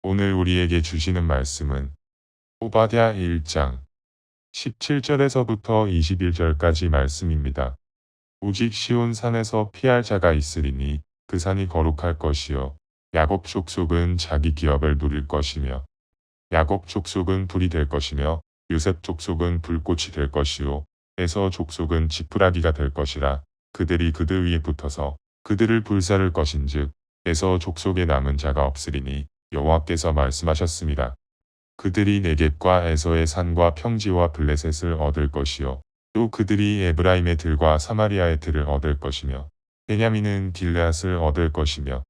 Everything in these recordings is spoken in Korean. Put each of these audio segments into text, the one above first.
오늘 우리에게 주시는 말씀은 오바댜 1장 17절에서부터 21절까지 말씀입니다. 오직 시온 산에서 피할 자가 있으리니 그 산이 거룩할 것이요 야곱 족속은 자기 기업을 누릴 것이며 야곱 족속은 불이 될 것이며 요셉 족속은 불꽃이 될 것이요 에서 족속은 지푸라기가 될 것이라. 그들이 그들 위에 붙어서 그들을 불사를 것인즉 에서 족속에 남은 자가 없으리니 여호와께서 말씀하셨습니다. 그들이 네겝과 에서의 산과 평지와 블레셋을 얻을 것이요 또 그들이 에브라임의 들과 사마리아의 들을 얻을 것이며 베냐민은 길르앗을 얻을 것이며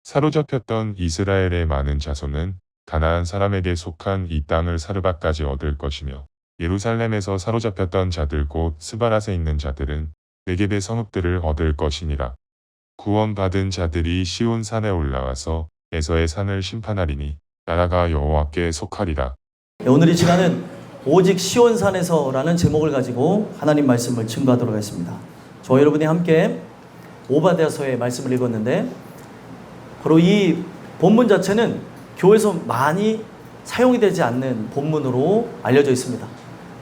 사로잡혔던 이스라엘의 많은 자손은 가나안 사람에게 속한 이 땅을 사르밧까지 얻을 것이며 예루살렘에서 사로잡혔던 자들 곧 스바랏에 있는 자들은 네겝의 성읍들을 얻을 것이니라. 구원받은 자들이 시온 산에 올라와서 에서의 산을 심판하리니 나라가 여호와께 속하리라. 오늘 이 시간은 오직 시온산에서라는 제목을 가지고 하나님 말씀을 증거하도록 하겠습니다. 저와 여러분이 함께 오바댜서의 말씀을 읽었는데 바로 이 본문 자체는 교회에서 많이 사용이 되지 않는 본문으로 알려져 있습니다.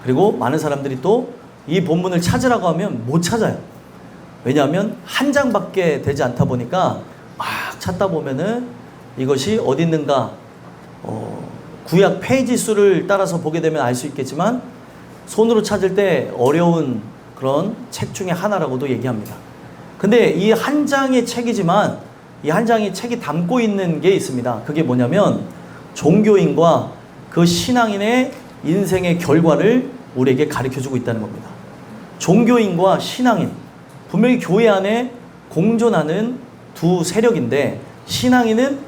그리고 많은 사람들이 또 이 본문을 찾으라고 하면 못 찾아요. 왜냐하면 한 장밖에 되지 않다 보니까 막 찾다 보면은 이것이 어디 있는가 구약 페이지 수를 따라서 보게 되면 알 수 있겠지만 손으로 찾을 때 어려운 그런 책 중에 하나라고도 얘기합니다. 근데 이 한 장의 책이지만 이 한 장의 책이 담고 있는 게 있습니다. 그게 뭐냐면 종교인과 그 신앙인의 인생의 결과를 우리에게 가르쳐주고 있다는 겁니다. 종교인과 신앙인, 분명히 교회 안에 공존하는 두 세력인데 신앙인은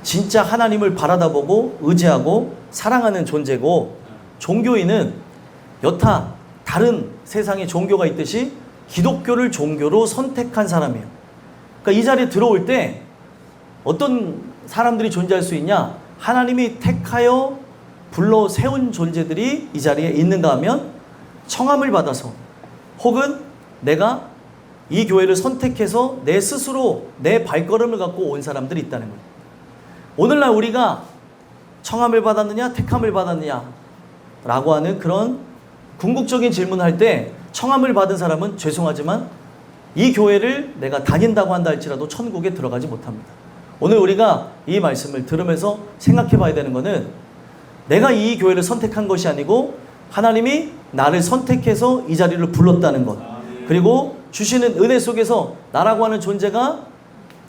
진짜 하나님을 바라다보고 의지하고 사랑하는 존재고 종교인은 여타 다른 세상의 종교가 있듯이 기독교를 종교로 선택한 사람이에요. 그러니까 이 자리에 들어올 때 어떤 사람들이 존재할 수 있냐? 하나님이 택하여 불러 세운 존재들이 이 자리에 있는가 하면 청함을 받아서 혹은 내가 이 교회를 선택해서 내 스스로 내 발걸음을 갖고 온 사람들이 있다는 거예요. 오늘날 우리가 청함을 받았느냐 택함을 받았느냐 라고 하는 그런 궁극적인 질문을 할 때 청함을 받은 사람은 죄송하지만 이 교회를 내가 다닌다고 한다 할지라도 천국에 들어가지 못합니다. 오늘 우리가 이 말씀을 들으면서 생각해 봐야 되는 것은 내가 이 교회를 선택한 것이 아니고 하나님이 나를 선택해서 이 자리를 불렀다는 것, 그리고 주시는 은혜 속에서 나라고 하는 존재가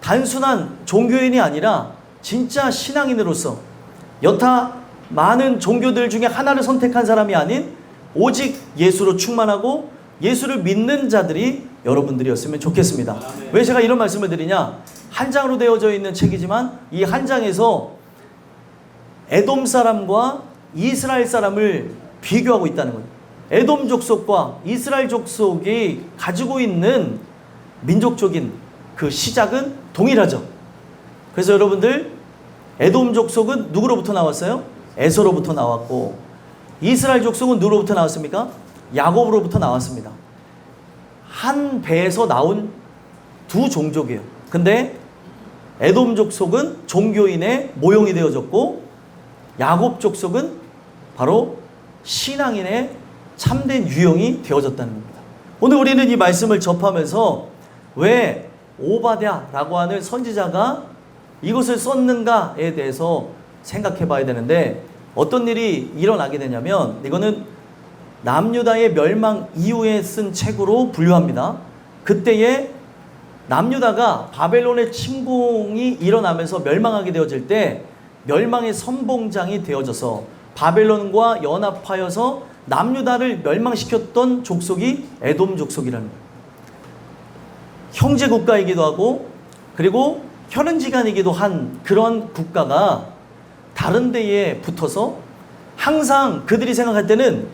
단순한 종교인이 아니라 진짜 신앙인으로서 여타 많은 종교들 중에 하나를 선택한 사람이 아닌 오직 예수로 충만하고 예수를 믿는 자들이 여러분들이었으면 좋겠습니다. 왜 제가 이런 말씀을 드리냐? 한 장으로 되어져 있는 책이지만 이 한 장에서 에돔 사람과 이스라엘 사람을 비교하고 있다는 거예요. 에돔 족속과 이스라엘 족속이 가지고 있는 민족적인 그 시작은 동일하죠. 그래서 여러분들 에돔 족속은 누구로부터 나왔어요? 에서로부터 나왔고 이스라엘 족속은 누구로부터 나왔습니까? 야곱으로부터 나왔습니다. 한 배에서 나온 두 종족이에요. 근데 에돔 족속은 종교인의 모형이 되어졌고 야곱 족속은 바로 신앙인의 참된 유형이 되어졌다는 겁니다. 오늘 우리는 이 말씀을 접하면서 왜 오바댜라고 하는 선지자가 이것을 썼는가에 대해서 생각해 봐야 되는데 어떤 일이 일어나게 되냐면 이거는 남유다의 멸망 이후에 쓴 책으로 분류합니다. 그때에 남유다가 바벨론의 침공이 일어나면서 멸망하게 되어질 때 멸망의 선봉장이 되어져서 바벨론과 연합하여서 남유다를 멸망시켰던 족속이 에돔 족속이라는 거예요. 형제 국가이기도 하고 그리고 혈연지간이기도 한 그런 국가가 다른 데에 붙어서 항상 그들이 생각할 때는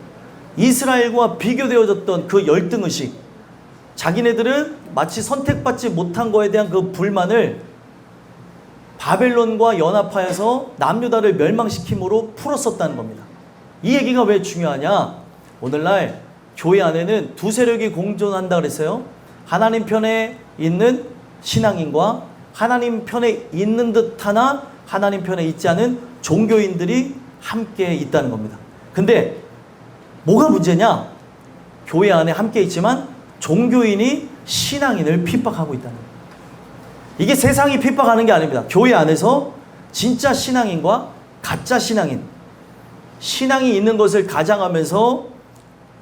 이스라엘과 비교되어졌던 그 열등의식, 자기네들은 마치 선택받지 못한 거에 대한 그 불만을 바벨론과 연합하여서 남유다를 멸망시킴으로 풀었었다는 겁니다. 이 얘기가 왜 중요하냐? 오늘날 교회 안에는 두 세력이 공존한다 그랬어요. 하나님 편에 있는 신앙인과 하나님 편에 있는 듯 하나 하나님 편에 있지 않은 종교인들이 함께 있다는 겁니다. 근데 뭐가 문제냐? 교회 안에 함께 있지만 종교인이 신앙인을 핍박하고 있다는 거예요. 이게 세상이 핍박하는 게 아닙니다. 교회 안에서 진짜 신앙인과 가짜 신앙인, 신앙이 있는 것을 가장하면서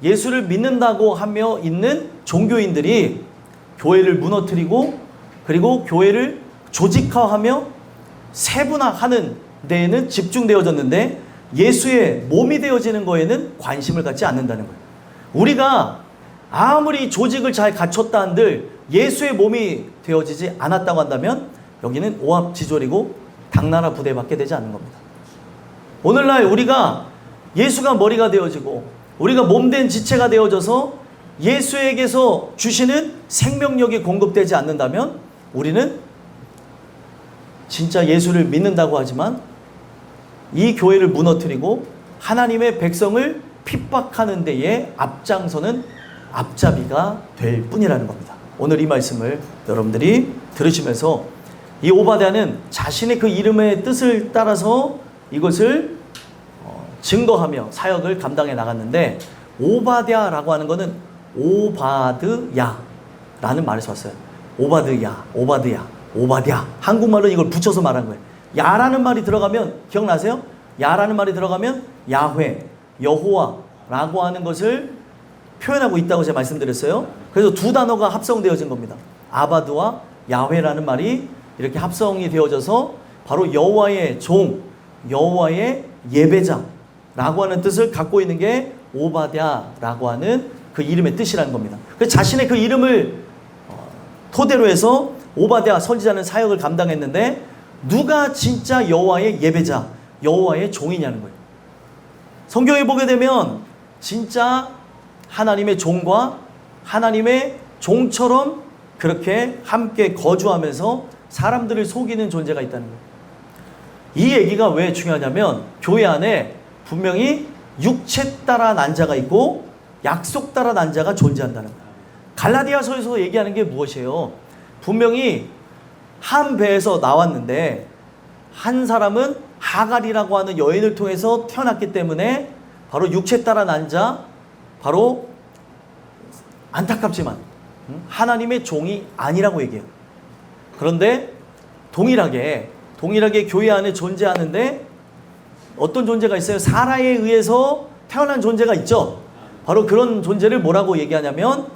예수를 믿는다고 하며 있는 종교인들이 교회를 무너뜨리고 그리고 교회를 조직화하며 세분화하는 데에는 집중되어졌는데 예수의 몸이 되어지는 거에는 관심을 갖지 않는다는 거예요. 우리가 아무리 조직을 잘 갖췄다 한들 예수의 몸이 되어지지 않았다고 한다면 여기는 오합지졸이고 당나라 부대밖에 되지 않는 겁니다. 오늘날 우리가 예수가 머리가 되어지고 우리가 몸된 지체가 되어져서 예수에게서 주시는 생명력이 공급되지 않는다면 우리는 진짜 예수를 믿는다고 하지만 이 교회를 무너뜨리고 하나님의 백성을 핍박하는 데에 앞장서는 앞잡이가 될 뿐이라는 겁니다. 오늘 이 말씀을 여러분들이 들으시면서 이 오바댜는 자신의 그 이름의 뜻을 따라서 이것을 증거하며 사역을 감당해 나갔는데 오바댜라고 하는 것은 오바드야라는 말에서 왔어요. 오바드야. 한국말로 이걸 붙여서 말한 거예요. 야라는 말이 들어가면 기억나세요? 야라는 말이 들어가면 야훼, 여호와라고 하는 것을 표현하고 있다고 제가 말씀드렸어요. 그래서 두 단어가 합성되어진 겁니다. 아바드와 야훼라는 말이 이렇게 합성이 되어져서 바로 여호와의 종, 여호와의 예배자라고 하는 뜻을 갖고 있는 게 오바댜라고 하는 그 이름의 뜻이라는 겁니다. 그래서 자신의 그 이름을 토대로 해서 오바댜 선지자는 사역을 감당했는데 누가 진짜 여호와의 예배자, 여호와의 종이냐는 거예요. 성경에 보게 되면 진짜 하나님의 종과 하나님의 종처럼 그렇게 함께 거주하면서 사람들을 속이는 존재가 있다는 거예요. 이 얘기가 왜 중요하냐면 교회 안에 분명히 육체 따라 난 자가 있고 약속 따라 난 자가 존재한다는 거예요. 갈라디아서에서 얘기하는 게 무엇이에요? 분명히 한 배에서 나왔는데 한 사람은 하갈이라고 하는 여인을 통해서 태어났기 때문에 바로 육체 따라 난 자, 바로 안타깝지만 하나님의 종이 아니라고 얘기해요. 그런데 동일하게 교회 안에 존재하는데 어떤 존재가 있어요? 사라에 의해서 태어난 존재가 있죠. 바로 그런 존재를 뭐라고 얘기하냐면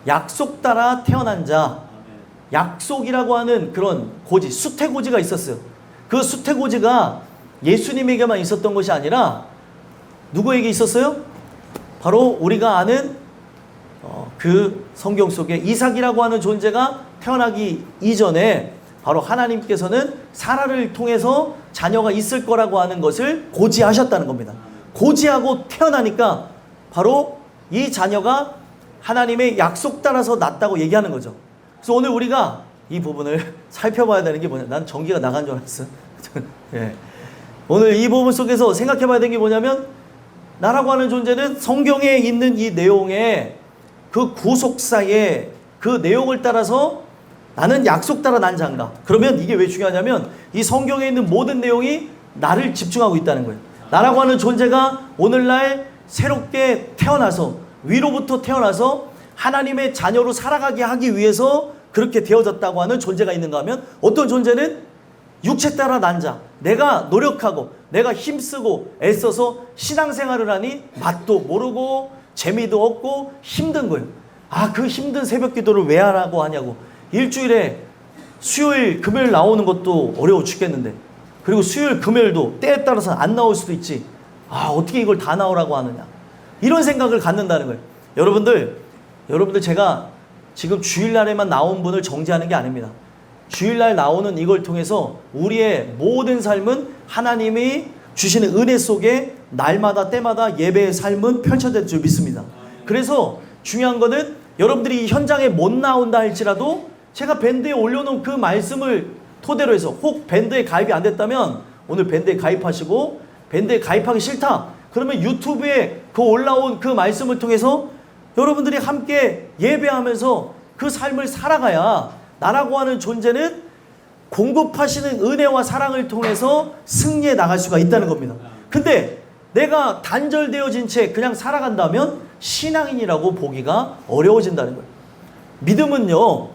약속 따라 태어난 자, 약속이라고 하는 그런 고지, 수태고지가 있었어요. 그 수태고지가 예수님에게만 있었던 것이 아니라 누구에게 있었어요? 바로 우리가 아는 그 성경 속에 이삭이라고 하는 존재가 태어나기 이전에 바로 하나님께서는 사라를 통해서 자녀가 있을 거라고 하는 것을 고지하셨다는 겁니다. 고지하고 태어나니까 바로 이 자녀가 하나님의 약속 따라서 났다고 얘기하는 거죠. 그래서 오늘 우리가 이 부분을 살펴봐야 되는 게 뭐냐. 난 전기가 나간 줄 알았어. 예. 오늘 이 부분 속에서 생각해 봐야 되는 게 뭐냐면 나라고 하는 존재는 성경에 있는 이 내용의 그 구속사의 그 내용을 따라서 나는 약속 따라 난 자인가. 그러면 이게 왜 중요하냐면 이 성경에 있는 모든 내용이 나를 집중하고 있다는 거예요. 나라고 하는 존재가 오늘날 새롭게 태어나서 위로부터 태어나서 하나님의 자녀로 살아가게 하기 위해서 그렇게 되어졌다고 하는 존재가 있는가 하면 어떤 존재는 육체 따라 난 자, 내가 노력하고 내가 힘쓰고 애써서 신앙생활을 하니 맛도 모르고 재미도 없고 힘든 거예요. 아, 그 힘든 새벽 기도를 왜 하라고 하냐고. 일주일에 수요일 금요일 나오는 것도 어려워 죽겠는데 그리고 수요일 금요일도 때에 따라서 안 나올 수도 있지. 아, 어떻게 이걸 다 나오라고 하느냐. 이런 생각을 갖는다는 거예요. 여러분들 제가 지금 주일날에만 나온 분을 정죄하는 게 아닙니다. 주일날 나오는 이걸 통해서 우리의 모든 삶은 하나님이 주시는 은혜 속에 날마다 때마다 예배의 삶은 펼쳐질 줄 믿습니다. 그래서 중요한 거는 여러분들이 이 현장에 못 나온다 할지라도 제가 밴드에 올려놓은 그 말씀을 토대로 해서 혹 밴드에 가입이 안 됐다면 오늘 밴드에 가입하시고 밴드에 가입하기 싫다. 그러면 유튜브에 그 올라온 그 말씀을 통해서 여러분들이 함께 예배하면서 그 삶을 살아가야 나라고 하는 존재는 공급하시는 은혜와 사랑을 통해서 승리해 나갈 수가 있다는 겁니다. 근데 내가 단절되어진 채 그냥 살아간다면 신앙인이라고 보기가 어려워진다는 거예요. 믿음은요,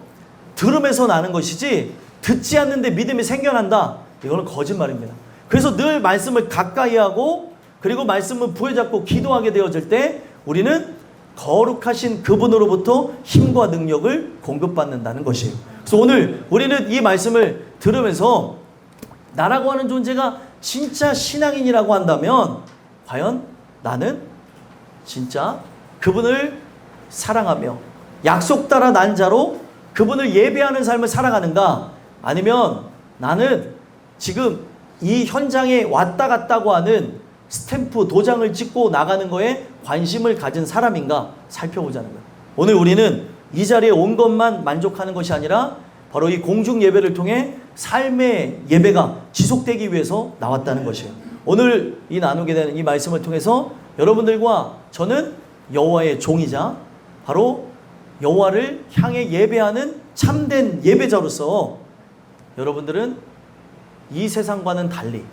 들음에서 나는 것이지 듣지 않는데 믿음이 생겨난다. 이거는 거짓말입니다. 그래서 늘 말씀을 가까이 하고 그리고 말씀을 부여잡고 기도하게 되어질 때 우리는 거룩하신 그분으로부터 힘과 능력을 공급받는다는 것이에요. 그래서 오늘 우리는 이 말씀을 들으면서 나라고 하는 존재가 진짜 신앙인이라고 한다면 과연 나는 진짜 그분을 사랑하며 약속 따라 난 자로 그분을 예배하는 삶을 살아가는가? 아니면 나는 지금 이 현장에 왔다 갔다고 하는 스탬프 도장을 찍고 나가는 거에 관심을 가진 사람인가 살펴보자는 거예요. 오늘 우리는 이 자리에 온 것만 만족하는 것이 아니라 바로 이 공중 예배를 통해 삶의 예배가 지속되기 위해서 나왔다는 것이에요. 오늘 이 나누게 되는 이 말씀을 통해서 여러분들과 저는 여호와의 종이자 바로 여호와를 향해 예배하는 참된 예배자로서 여러분들은 이 세상과는 달리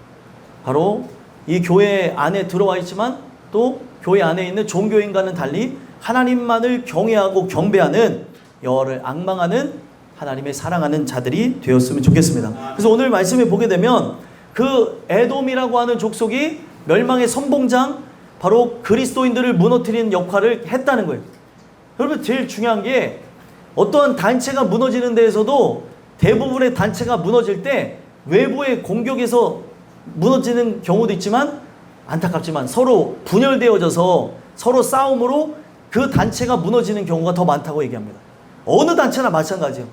바로 이 교회 안에 들어와 있지만 또 교회 안에 있는 종교인과는 달리 하나님만을 경외하고 경배하는 여호와를 앙망하는 하나님의 사랑하는 자들이 되었으면 좋겠습니다. 그래서 오늘 말씀에 보게 되면 그 에돔이라고 하는 족속이 멸망의 선봉장 바로 그리스도인들을 무너뜨리는 역할을 했다는 거예요. 여러분 제일 중요한 게 어떠한 단체가 무너지는 데에서도 대부분의 단체가 무너질 때 외부의 공격에서 무너지는 경우도 있지만 안타깝지만 서로 분열되어져서 서로 싸움으로 그 단체가 무너지는 경우가 더 많다고 얘기합니다. 어느 단체나 마찬가지예요.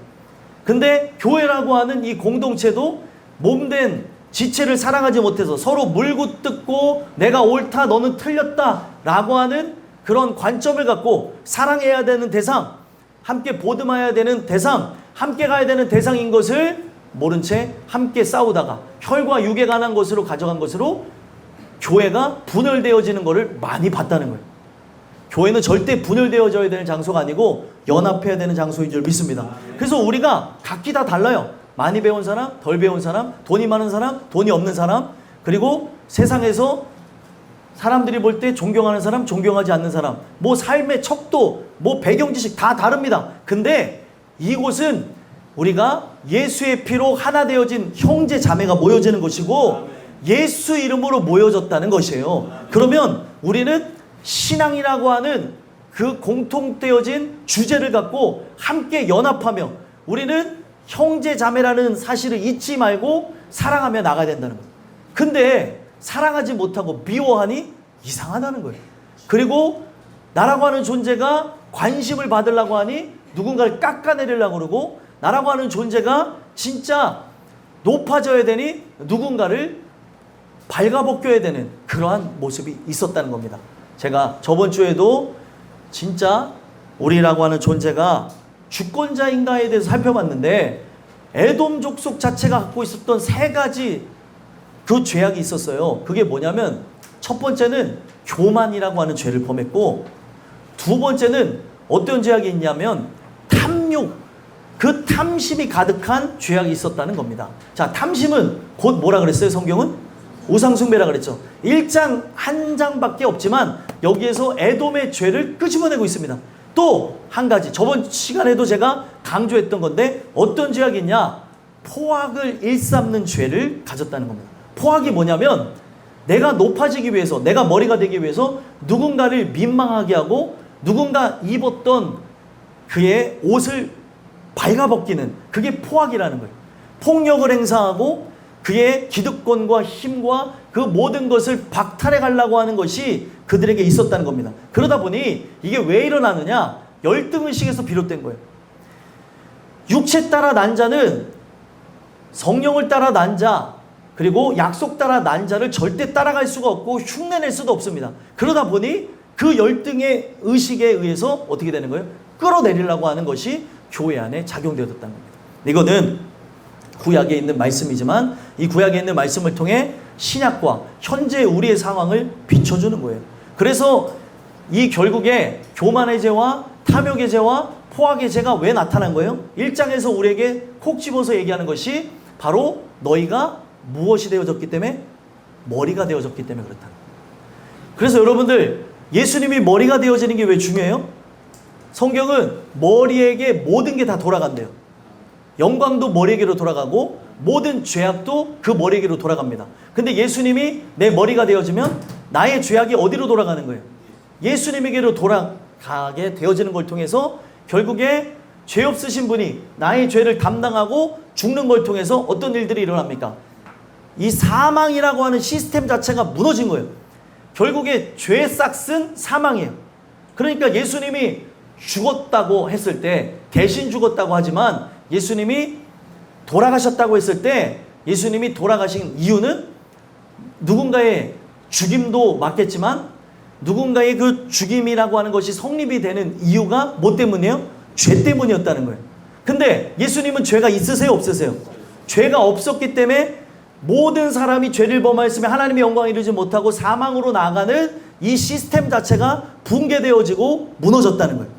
근데 교회라고 하는 이 공동체도 몸된 지체를 사랑하지 못해서 서로 물고 뜯고 내가 옳다 너는 틀렸다 라고 하는 그런 관점을 갖고 사랑해야 되는 대상, 함께 보듬어야 되는 대상, 함께 가야 되는 대상인 것을 모른 채 함께 싸우다가 혈과 육에 관한 것으로 가져간 것으로 교회가 분열되어지는 것을 많이 봤다는 거예요. 교회는 절대 분열되어져야 되는 장소가 아니고 연합해야 되는 장소인 줄 믿습니다. 그래서 우리가 각기 다 달라요. 많이 배운 사람, 덜 배운 사람, 돈이 많은 사람, 돈이 없는 사람, 그리고 세상에서 사람들이 볼 때 존경하는 사람, 존경하지 않는 사람, 뭐 삶의 척도, 뭐 배경 지식 다 다릅니다. 근데 이곳은 우리가 예수의 피로 하나 되어진 형제 자매가 모여지는 것이고 예수 이름으로 모여졌다는 것이에요. 그러면 우리는 신앙이라고 하는 그 공통되어진 주제를 갖고 함께 연합하며 우리는 형제 자매라는 사실을 잊지 말고 사랑하며 나가야 된다는 거예요. 근데 사랑하지 못하고 미워하니 이상하다는 거예요. 그리고 나라고 하는 존재가 관심을 받으려고 하니 누군가를 깎아내리려고 그러고 나라고 하는 존재가 진짜 높아져야 되니 누군가를 발가벗겨야 되는 그러한 모습이 있었다는 겁니다. 제가 저번 주에도 진짜 우리라고 하는 존재가 주권자인가에 대해서 살펴봤는데 에돔 족속 자체가 갖고 있었던 세 가지 그 죄악이 있었어요. 그게 뭐냐면 첫 번째는 교만이라고 하는 죄를 범했고 두 번째는 어떤 죄악이 있냐면 탐욕, 그 탐심이 가득한 죄악이 있었다는 겁니다. 자, 탐심은 곧 뭐라 그랬어요? 성경은? 우상숭배라 그랬죠. 1장 한 장밖에 없지만 여기에서 에돔의 죄를 끄집어내고 있습니다. 또 한 가지 저번 시간에도 제가 강조했던 건데 어떤 죄악이 있냐? 포악을 일삼는 죄를 가졌다는 겁니다. 포악이 뭐냐면 내가 높아지기 위해서 내가 머리가 되기 위해서 누군가를 민망하게 하고 누군가 입었던 그의 옷을 발가벗기는 그게 포악이라는 거예요. 폭력을 행사하고 그의 기득권과 힘과 그 모든 것을 박탈해 가려고 하는 것이 그들에게 있었다는 겁니다. 그러다 보니 이게 왜 일어나느냐? 열등의식에서 비롯된 거예요. 육체 따라 난 자는 성령을 따라 난 자, 그리고 약속 따라 난 자를 절대 따라갈 수가 없고 흉내낼 수도 없습니다. 그러다 보니 그 열등의 의식에 의해서 어떻게 되는 거예요? 끌어내리려고 하는 것이 교회 안에 작용되었다는 겁니다. 이거는 구약에 있는 말씀이지만 이 구약에 있는 말씀을 통해 신약과 현재 우리의 상황을 비춰주는 거예요. 그래서 이 결국에 교만의 죄와 탐욕의 죄와 포악의 죄가 왜 나타난 거예요? 1장에서 우리에게 콕 집어서 얘기하는 것이 바로 너희가 무엇이 되어졌기 때문에? 머리가 되어졌기 때문에 그렇다. 그래서 여러분들 예수님이 머리가 되어지는 게 왜 중요해요? 성경은 머리에게 모든 게 다 돌아간대요. 영광도 머리에게로 돌아가고 모든 죄악도 그 머리에게로 돌아갑니다. 근데 예수님이 내 머리가 되어지면 나의 죄악이 어디로 돌아가는 거예요? 예수님에게로 돌아가게 되어지는 걸 통해서 결국에 죄 없으신 분이 나의 죄를 담당하고 죽는 걸 통해서 어떤 일들이 일어납니까? 이 사망이라고 하는 시스템 자체가 무너진 거예요. 결국에 죄의 싹은 사망이에요. 그러니까 예수님이 죽었다고 했을 때, 대신 죽었다고 하지만 예수님이 돌아가셨다고 했을 때, 예수님이 돌아가신 이유는 누군가의 죽임도 맞겠지만 누군가의 그 죽임이라고 하는 것이 성립이 되는 이유가 뭐 때문이에요? 죄 때문이었다는 거예요. 근데 예수님은 죄가 있으세요? 없으세요? 죄가 없었기 때문에 모든 사람이 죄를 범하였으면 하나님의 영광을 이루지 못하고 사망으로 나아가는 이 시스템 자체가 붕괴되어지고 무너졌다는 거예요.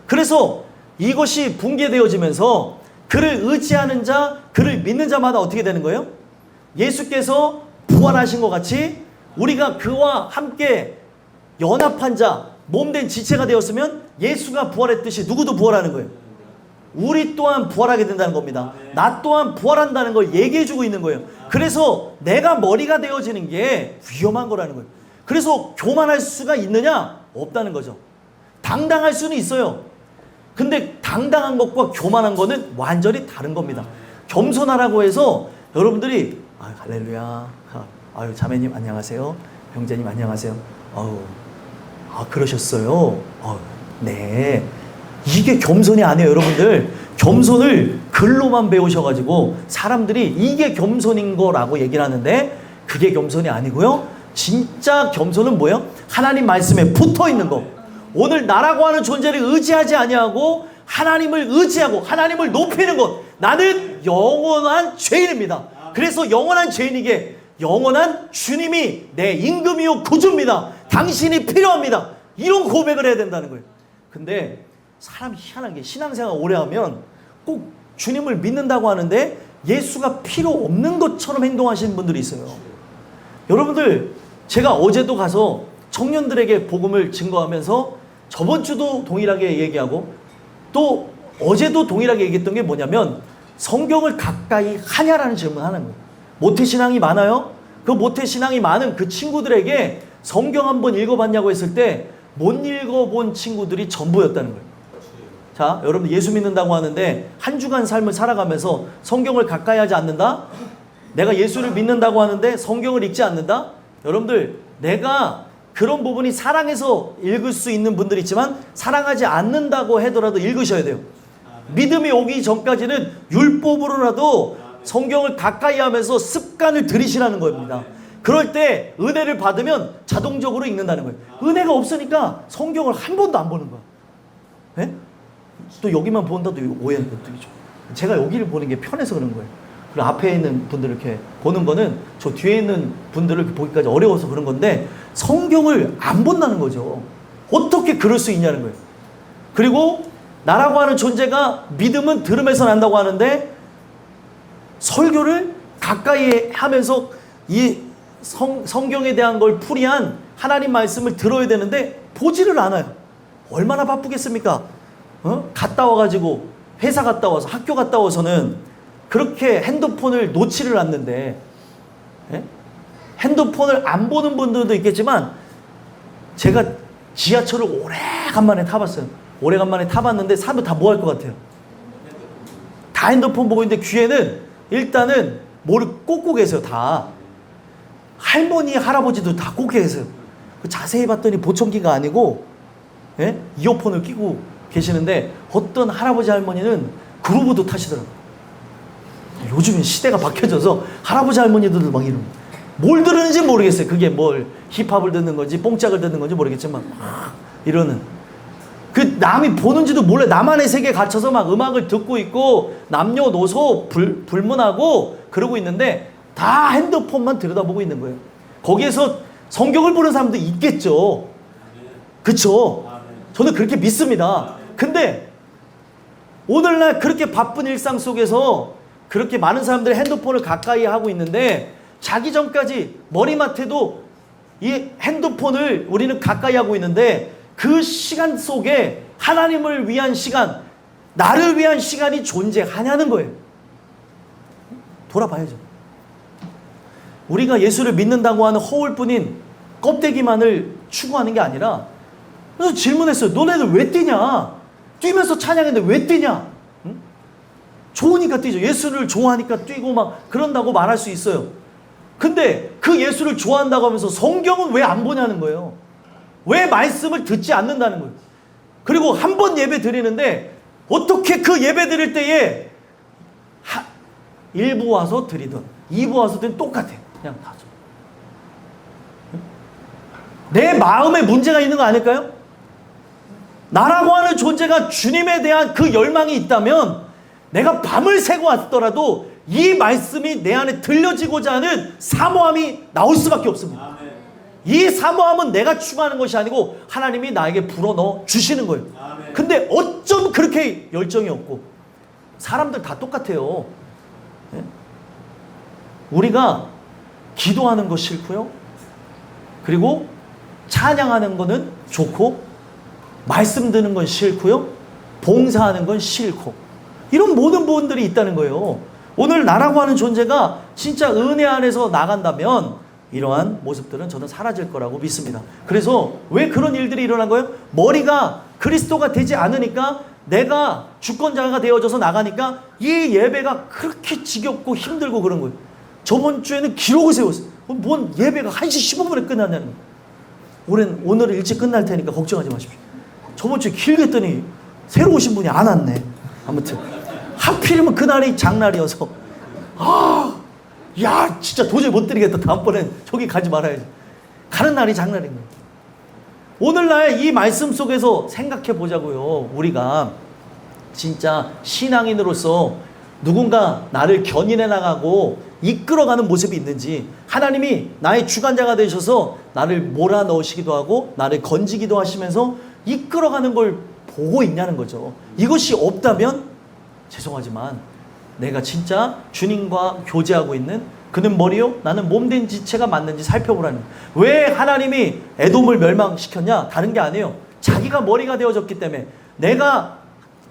그래서 이것이 붕괴되어지면서 그를 의지하는 자, 그를 믿는 자마다 어떻게 되는 거예요? 예수께서 부활하신 것 같이 우리가 그와 함께 연합한 자, 몸된 지체가 되었으면 예수가 부활했듯이 누구도 부활하는 거예요. 우리 또한 부활하게 된다는 겁니다. 나 또한 부활한다는 걸 얘기해주고 있는 거예요. 그래서 내가 머리가 되어지는 게 위험한 거라는 거예요. 그래서 교만할 수가 있느냐? 없다는 거죠. 당당할 수는 있어요. 근데 당당한 것과 교만한 거는 완전히 다른 겁니다. 겸손하라고 해서 여러분들이 할렐루야, 자매님 안녕하세요, 형제님 안녕하세요, 그러셨어요, 네, 이게 겸손이 아니에요. 여러분들 겸손을 글로만 배우셔가지고 사람들이 이게 겸손인 거라고 얘기를 하는데 그게 겸손이 아니고요. 진짜 겸손은 뭐예요? 하나님 말씀에 붙어 있는 거. 오늘 나라고 하는 존재를 의지하지 아니하고 하나님을 의지하고 하나님을 높이는 것. 나는 영원한 죄인입니다. 그래서 영원한 죄인에게 영원한 주님이 내 임금이요 구주입니다. 당신이 필요합니다. 이런 고백을 해야 된다는 거예요. 근데 사람이 희한한 게 신앙생활 오래 하면 꼭 주님을 믿는다고 하는데 예수가 필요 없는 것처럼 행동하시는 분들이 있어요. 여러분들, 제가 어제도 가서 청년들에게 복음을 증거하면서 저번 주도 동일하게 얘기하고 또 어제도 동일하게 얘기했던 게 뭐냐면 성경을 가까이 하냐라는 질문을 하는 거예요. 모태신앙이 많아요? 그 모태신앙이 많은 그 친구들에게 성경 한번 읽어봤냐고 했을 때 못 읽어본 친구들이 전부였다는 거예요. 자, 여러분 예수 믿는다고 하는데 한 주간 삶을 살아가면서 성경을 가까이 하지 않는다? 내가 예수를 믿는다고 하는데 성경을 읽지 않는다? 여러분들, 내가 그런 부분이 사랑해서 읽을 수 있는 분들이 있지만 사랑하지 않는다고 하더라도 읽으셔야 돼요. 믿음이 오기 전까지는 율법으로라도 성경을 가까이 하면서 습관을 들이시라는 겁니다. 그럴 때 은혜를 받으면 자동적으로 읽는다는 거예요. 은혜가 없으니까 성경을 한 번도 안 보는 거야. 네? 또 여기만 본다도 오해는 것들이죠. 제가 여기를 보는 게 편해서 그런 거예요. 그리고 앞에 있는 분들을 이렇게 보는 거는 저 뒤에 있는 분들을 보기까지 어려워서 그런 건데 성경을 안 본다는 거죠. 어떻게 그럴 수 있냐는 거예요. 그리고 나라고 하는 존재가 믿음은 들음에서 난다고 하는데 설교를 가까이 하면서 이 성경에 대한 걸 풀이한 하나님 말씀을 들어야 되는데 보지를 않아요. 얼마나 바쁘겠습니까? 갔다 와가지고 회사 갔다 와서 학교 갔다 와서는 그렇게 핸드폰을 놓지를 않는데, 예? 핸드폰을 안 보는 분들도 있겠지만 제가 지하철을 오래간만에 타봤어요. 오래간만에 타봤는데 사람들 다 뭐 할 것 같아요? 다 핸드폰 보고 있는데 귀에는 일단은 뭐를 꽂고 계세요. 다 할머니 할아버지도 다 꽂고 계세요. 자세히 봤더니 보청기가 아니고, 예? 이어폰을 끼고 계시는데 어떤 할아버지 할머니는 그루브도 타시더라고요. 요즘은 시대가 바뀌어져서 할아버지 할머니들도 막 이러는, 뭘 들으는지 모르겠어요. 그게 뭘 힙합을 듣는 건지 뽕짝을 듣는 건지 모르겠지만 막 이러는, 그 남이 보는지도 몰라요. 나만의 세계에 갇혀서 막 음악을 듣고 있고 남녀노소 불문하고 그러고 있는데 다 핸드폰만 들여다보고 있는 거예요. 거기에서 성경을 보는 사람도 있겠죠. 그쵸? 저는 그렇게 믿습니다. 근데 오늘날 그렇게 바쁜 일상 속에서 그렇게 많은 사람들이 핸드폰을 가까이 하고 있는데 자기 전까지 머리맡에도 이 핸드폰을 우리는 가까이 하고 있는데 그 시간 속에 하나님을 위한 시간, 나를 위한 시간이 존재하냐는 거예요. 돌아봐야죠. 우리가 예수를 믿는다고 하는 허울뿐인 껍데기만을 추구하는 게 아니라 그래서 질문했어요. 너네들 왜 뛰냐? 뛰면서 찬양했는데 왜 뛰냐? 응? 좋으니까 뛰죠. 예수를 좋아하니까 뛰고 막 그런다고 말할 수 있어요. 근데 그 예수를 좋아한다고 하면서 성경은 왜 안 보냐는 거예요. 왜 말씀을 듣지 않는다는 거예요. 그리고 한 번 예배 드리는데 어떻게 그 예배 드릴 때에 1부 와서 드리든 2부 와서 드리든 똑같아. 그냥 다죠. 내 마음에 문제가 있는 거 아닐까요? 나라고 하는 존재가 주님에 대한 그 열망이 있다면 내가 밤을 새고 왔더라도 이 말씀이 내 안에 들려지고자 하는 사모함이 나올 수밖에 없습니다. 이 사모함은 내가 추구하는 것이 아니고 하나님이 나에게 불어넣어 주시는 거예요. 근데 어쩜 그렇게 열정이 없고 사람들 다 똑같아요. 우리가 기도하는 거 싫고요. 그리고 찬양하는 거는 좋고 말씀 듣는 건 싫고요. 봉사하는 건 싫고 이런 모든 부분들이 있다는 거예요. 오늘 나라고 하는 존재가 진짜 은혜 안에서 나간다면 이러한 모습들은 저는 사라질 거라고 믿습니다. 그래서 왜 그런 일들이 일어난 거예요? 머리가 그리스도가 되지 않으니까 내가 주권자가 되어져서 나가니까 이 예배가 그렇게 지겹고 힘들고 그런 거예요. 저번 주에는 기록을 세웠어요. 뭔 예배가 1시 15분에 끝났냐는 거예요. 오늘은 일찍 끝날 테니까 걱정하지 마십시오. 저번 주에 길게 했더니 새로 오신 분이 안 왔네. 아무튼 하필이면 그날이 장날이어서 야 진짜 도저히 못 드리겠다. 다음번엔 저기 가지 말아야지. 가는 날이 장날인 거예요. 오늘날 이 말씀 속에서 생각해 보자고요. 우리가 진짜 신앙인으로서 누군가 나를 견인해 나가고 이끌어가는 모습이 있는지 하나님이 나의 주관자가 되셔서 나를 몰아넣으시기도 하고 나를 건지기도 하시면서 이끌어가는 걸 보고 있냐는 거죠. 이것이 없다면 죄송하지만 내가 진짜 주님과 교제하고 있는 그는 머리요 나는 몸된 지체가 맞는지 살펴보라는 거예요. 왜 하나님이 에돔을 멸망시켰냐? 다른 게 아니에요. 자기가 머리가 되어졌기 때문에 내가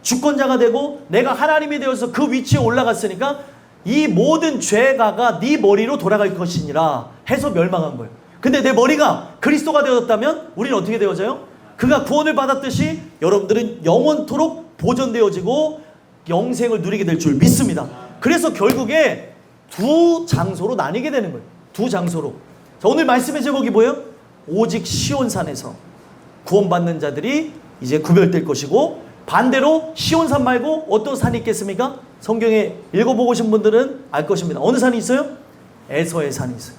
주권자가 되고 내가 하나님이 되어서 그 위치에 올라갔으니까 이 모든 죄가가 네 머리로 돌아갈 것이니라 해서 멸망한 거예요. 근데 내 머리가 그리스도가 되어졌다면 우리는 어떻게 되어져요? 그가 구원을 받았듯이 여러분들은 영원토록 보존되어지고 영생을 누리게 될 줄 믿습니다. 그래서 결국에 두 장소로 나뉘게 되는 거예요. 두 장소로. 자, 오늘 말씀의 제목이 뭐예요? 오직 시온산에서 구원받는 자들이 이제 구별될 것이고 반대로 시온산 말고 어떤 산이 있겠습니까? 성경에 읽어보고 오신 분들은 알 것입니다. 어느 산이 있어요? 에서의 산이 있어요.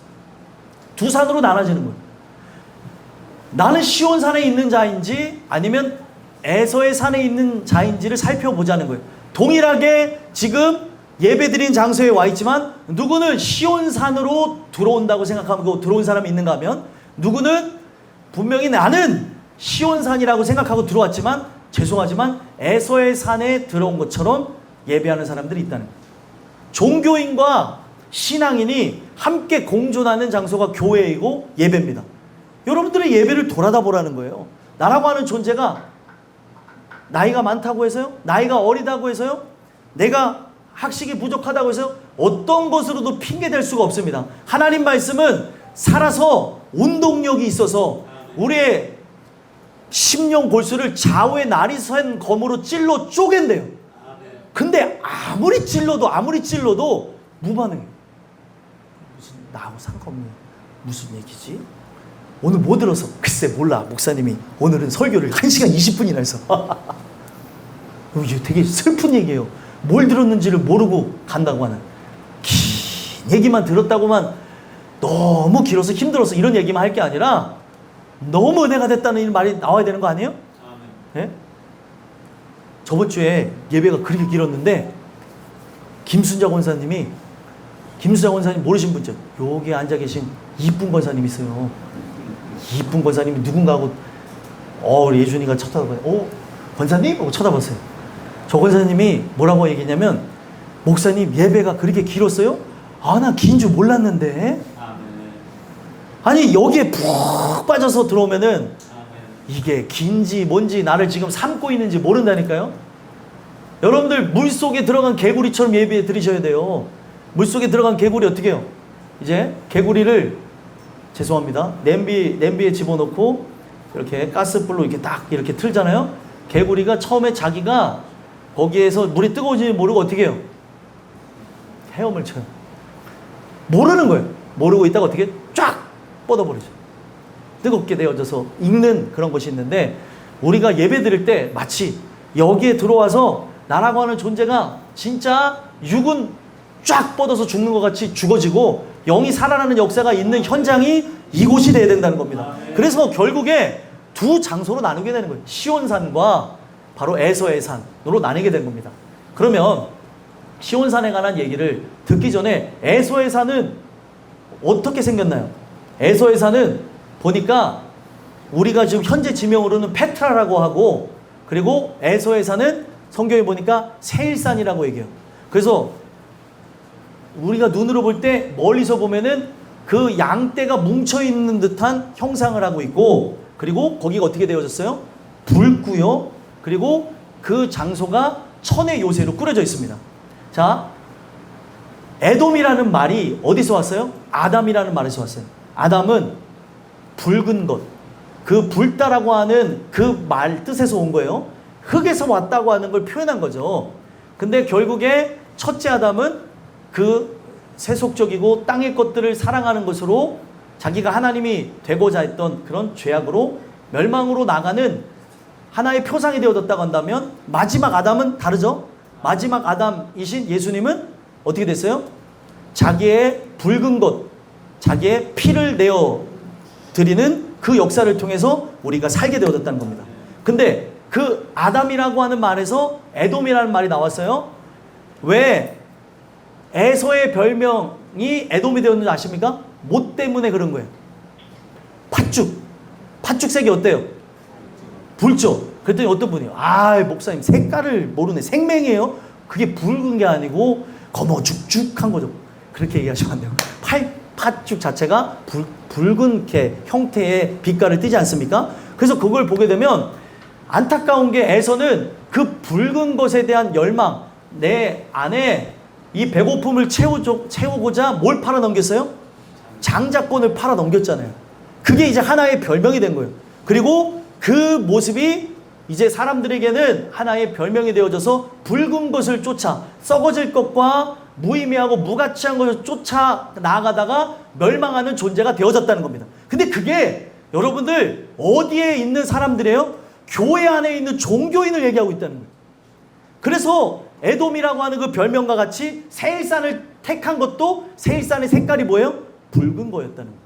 두 산으로 나눠지는 거예요. 나는 시온산에 있는 자인지 아니면 에서의 산에 있는 자인지를 살펴보자는 거예요. 동일하게 지금 예배드린 장소에 와 있지만 누구는 시온산으로 들어온다고 생각하고 들어온 사람이 있는가 하면 누구는 분명히 나는 시온산이라고 생각하고 들어왔지만 죄송하지만 에서의 산에 들어온 것처럼 예배하는 사람들이 있다는 거예요. 종교인과 신앙인이 함께 공존하는 장소가 교회이고 예배입니다. 여러분들의 예배를 돌아다 보라는 거예요. 나라고 하는 존재가 나이가 많다고 해서요? 나이가 어리다고 해서요? 내가 학식이 부족하다고 해서요? 어떤 것으로도 핑계댈 수가 없습니다. 하나님 말씀은 살아서 운동력이 있어서 우리의 심령 골수를 좌우의 날이 선 검으로 찔러 쪼갠대요. 근데 아무리 찔러도 무반응이에요. 무슨 나하고 상관없는 무슨 얘기지? 오늘 뭐 들어서? 글쎄 몰라. 목사님이 오늘은 설교를 1시간 20분이나 해서 이게 되게 슬픈 얘기예요. 뭘 들었는지를 모르고 간다고 하는 긴 얘기만 들었다고만 너무 길어서 힘들어서 이런 얘기만 할 게 아니라 너무 은혜가 됐다는 말이 나와야 되는 거 아니에요? 네? 저번 주에 예배가 그렇게 길었는데 김순자 권사님 모르신 분죠? 여기 앉아 계신 이쁜 권사님 있어요. 이쁜 권사님이 누군가 하고 우리 예준이가 쳐다봐요. 권사님? 하고 쳐다봤어요. 저 권사님이 뭐라고 얘기했냐면 목사님 예배가 그렇게 길었어요? 아, 나 긴 줄 몰랐는데. 아니 여기에 푹 빠져서 들어오면은 이게 긴지 뭔지 나를 지금 삼고 있는지 모른다니까요. 여러분들 물속에 들어간 개구리처럼 예배 드리셔야 돼요. 물속에 들어간 개구리 어떻게 해요? 이제 개구리를 죄송합니다. 냄비에 집어넣고 이렇게 가스불로 이렇게 딱 이렇게 틀잖아요. 개구리가 처음에 자기가 거기에서 물이 뜨거워지는지 모르고 어떻게 해요? 헤엄을 쳐요. 모르는 거예요. 모르고 있다가 어떻게 쫙 뻗어버리죠. 뜨겁게 되어져서 익는 그런 것이 있는데, 우리가 예배 드릴 때 마치 여기에 들어와서 나라고 하는 존재가 진짜 육은 쫙 뻗어서 죽는 것 같이 죽어지고 영이 살아나는 역사가 있는 현장이 이곳이 돼야 된다는 겁니다. 그래서 결국에 두 장소로 나누게 되는 거예요. 시온산과 바로 에서의 산으로 나뉘게 된 겁니다. 그러면 시온산에 관한 얘기를 듣기 전에 에서의 산은 어떻게 생겼나요? 에서의 산은 보니까 우리가 지금 현재 지명으로는 페트라라고 하고, 그리고 에서의 산은 성경에 보니까 세일산이라고 얘기해요. 그래서 우리가 눈으로 볼 때 멀리서 보면은 그 양떼가 뭉쳐있는 듯한 형상을 하고 있고, 그리고 거기가 어떻게 되어졌어요? 붉고요. 그리고 그 장소가 천의 요새로 꾸려져 있습니다. 자, 에돔이라는 말이 어디서 왔어요? 아담이라는 말에서 왔어요. 아담은 붉은 것, 그 붉다라고 하는 그 말 뜻에서 온 거예요. 흙에서 왔다고 하는 걸 표현한 거죠. 근데 결국에 첫째 아담은 그 세속적이고 땅의 것들을 사랑하는 것으로 자기가 하나님이 되고자 했던 그런 죄악으로 멸망으로 나가는 하나의 표상이 되어졌다고 한다면, 마지막 아담은 다르죠. 마지막 아담이신 예수님은 어떻게 됐어요? 자기의 붉은 것, 자기의 피를 내어 드리는 그 역사를 통해서 우리가 살게 되어졌다는 겁니다. 근데 그 아담이라고 하는 말에서 에돔이라는 말이 나왔어요. 왜 에서의 별명이 에돔이 되었는지 아십니까? 뭐 때문에 그런 거예요? 팥죽색이 어때요? 붉죠? 그랬더니 어떤 분이요? 아, 목사님 색깔을 모르네. 생명이에요? 그게 붉은 게 아니고 검어죽죽한 거죠. 그렇게 얘기하시면 안 돼요. 팥죽 자체가 붉은 형태의 빛깔을 띠지 않습니까? 그래서 그걸 보게 되면 안타까운 게 에서는 그 붉은 것에 대한 열망, 내 안에 이 배고픔을 채우고자 뭘 팔아 넘겼어요? 장자권을 팔아 넘겼잖아요. 그게 이제 하나의 별명이 된 거예요. 그리고 그 모습이 이제 사람들에게는 하나의 별명이 되어져서 붉은 것을 쫓아 썩어질 것과 무의미하고 무가치한 것을 쫓아 나아가다가 멸망하는 존재가 되어졌다는 겁니다. 근데 그게 여러분들 어디에 있는 사람들이에요? 교회 안에 있는 종교인을 얘기하고 있다는 거예요. 그래서 에돔이라고 하는 그 별명과 같이 세일산을 택한 것도 세일산의 색깔이 뭐예요? 붉은 거였다는 거예요.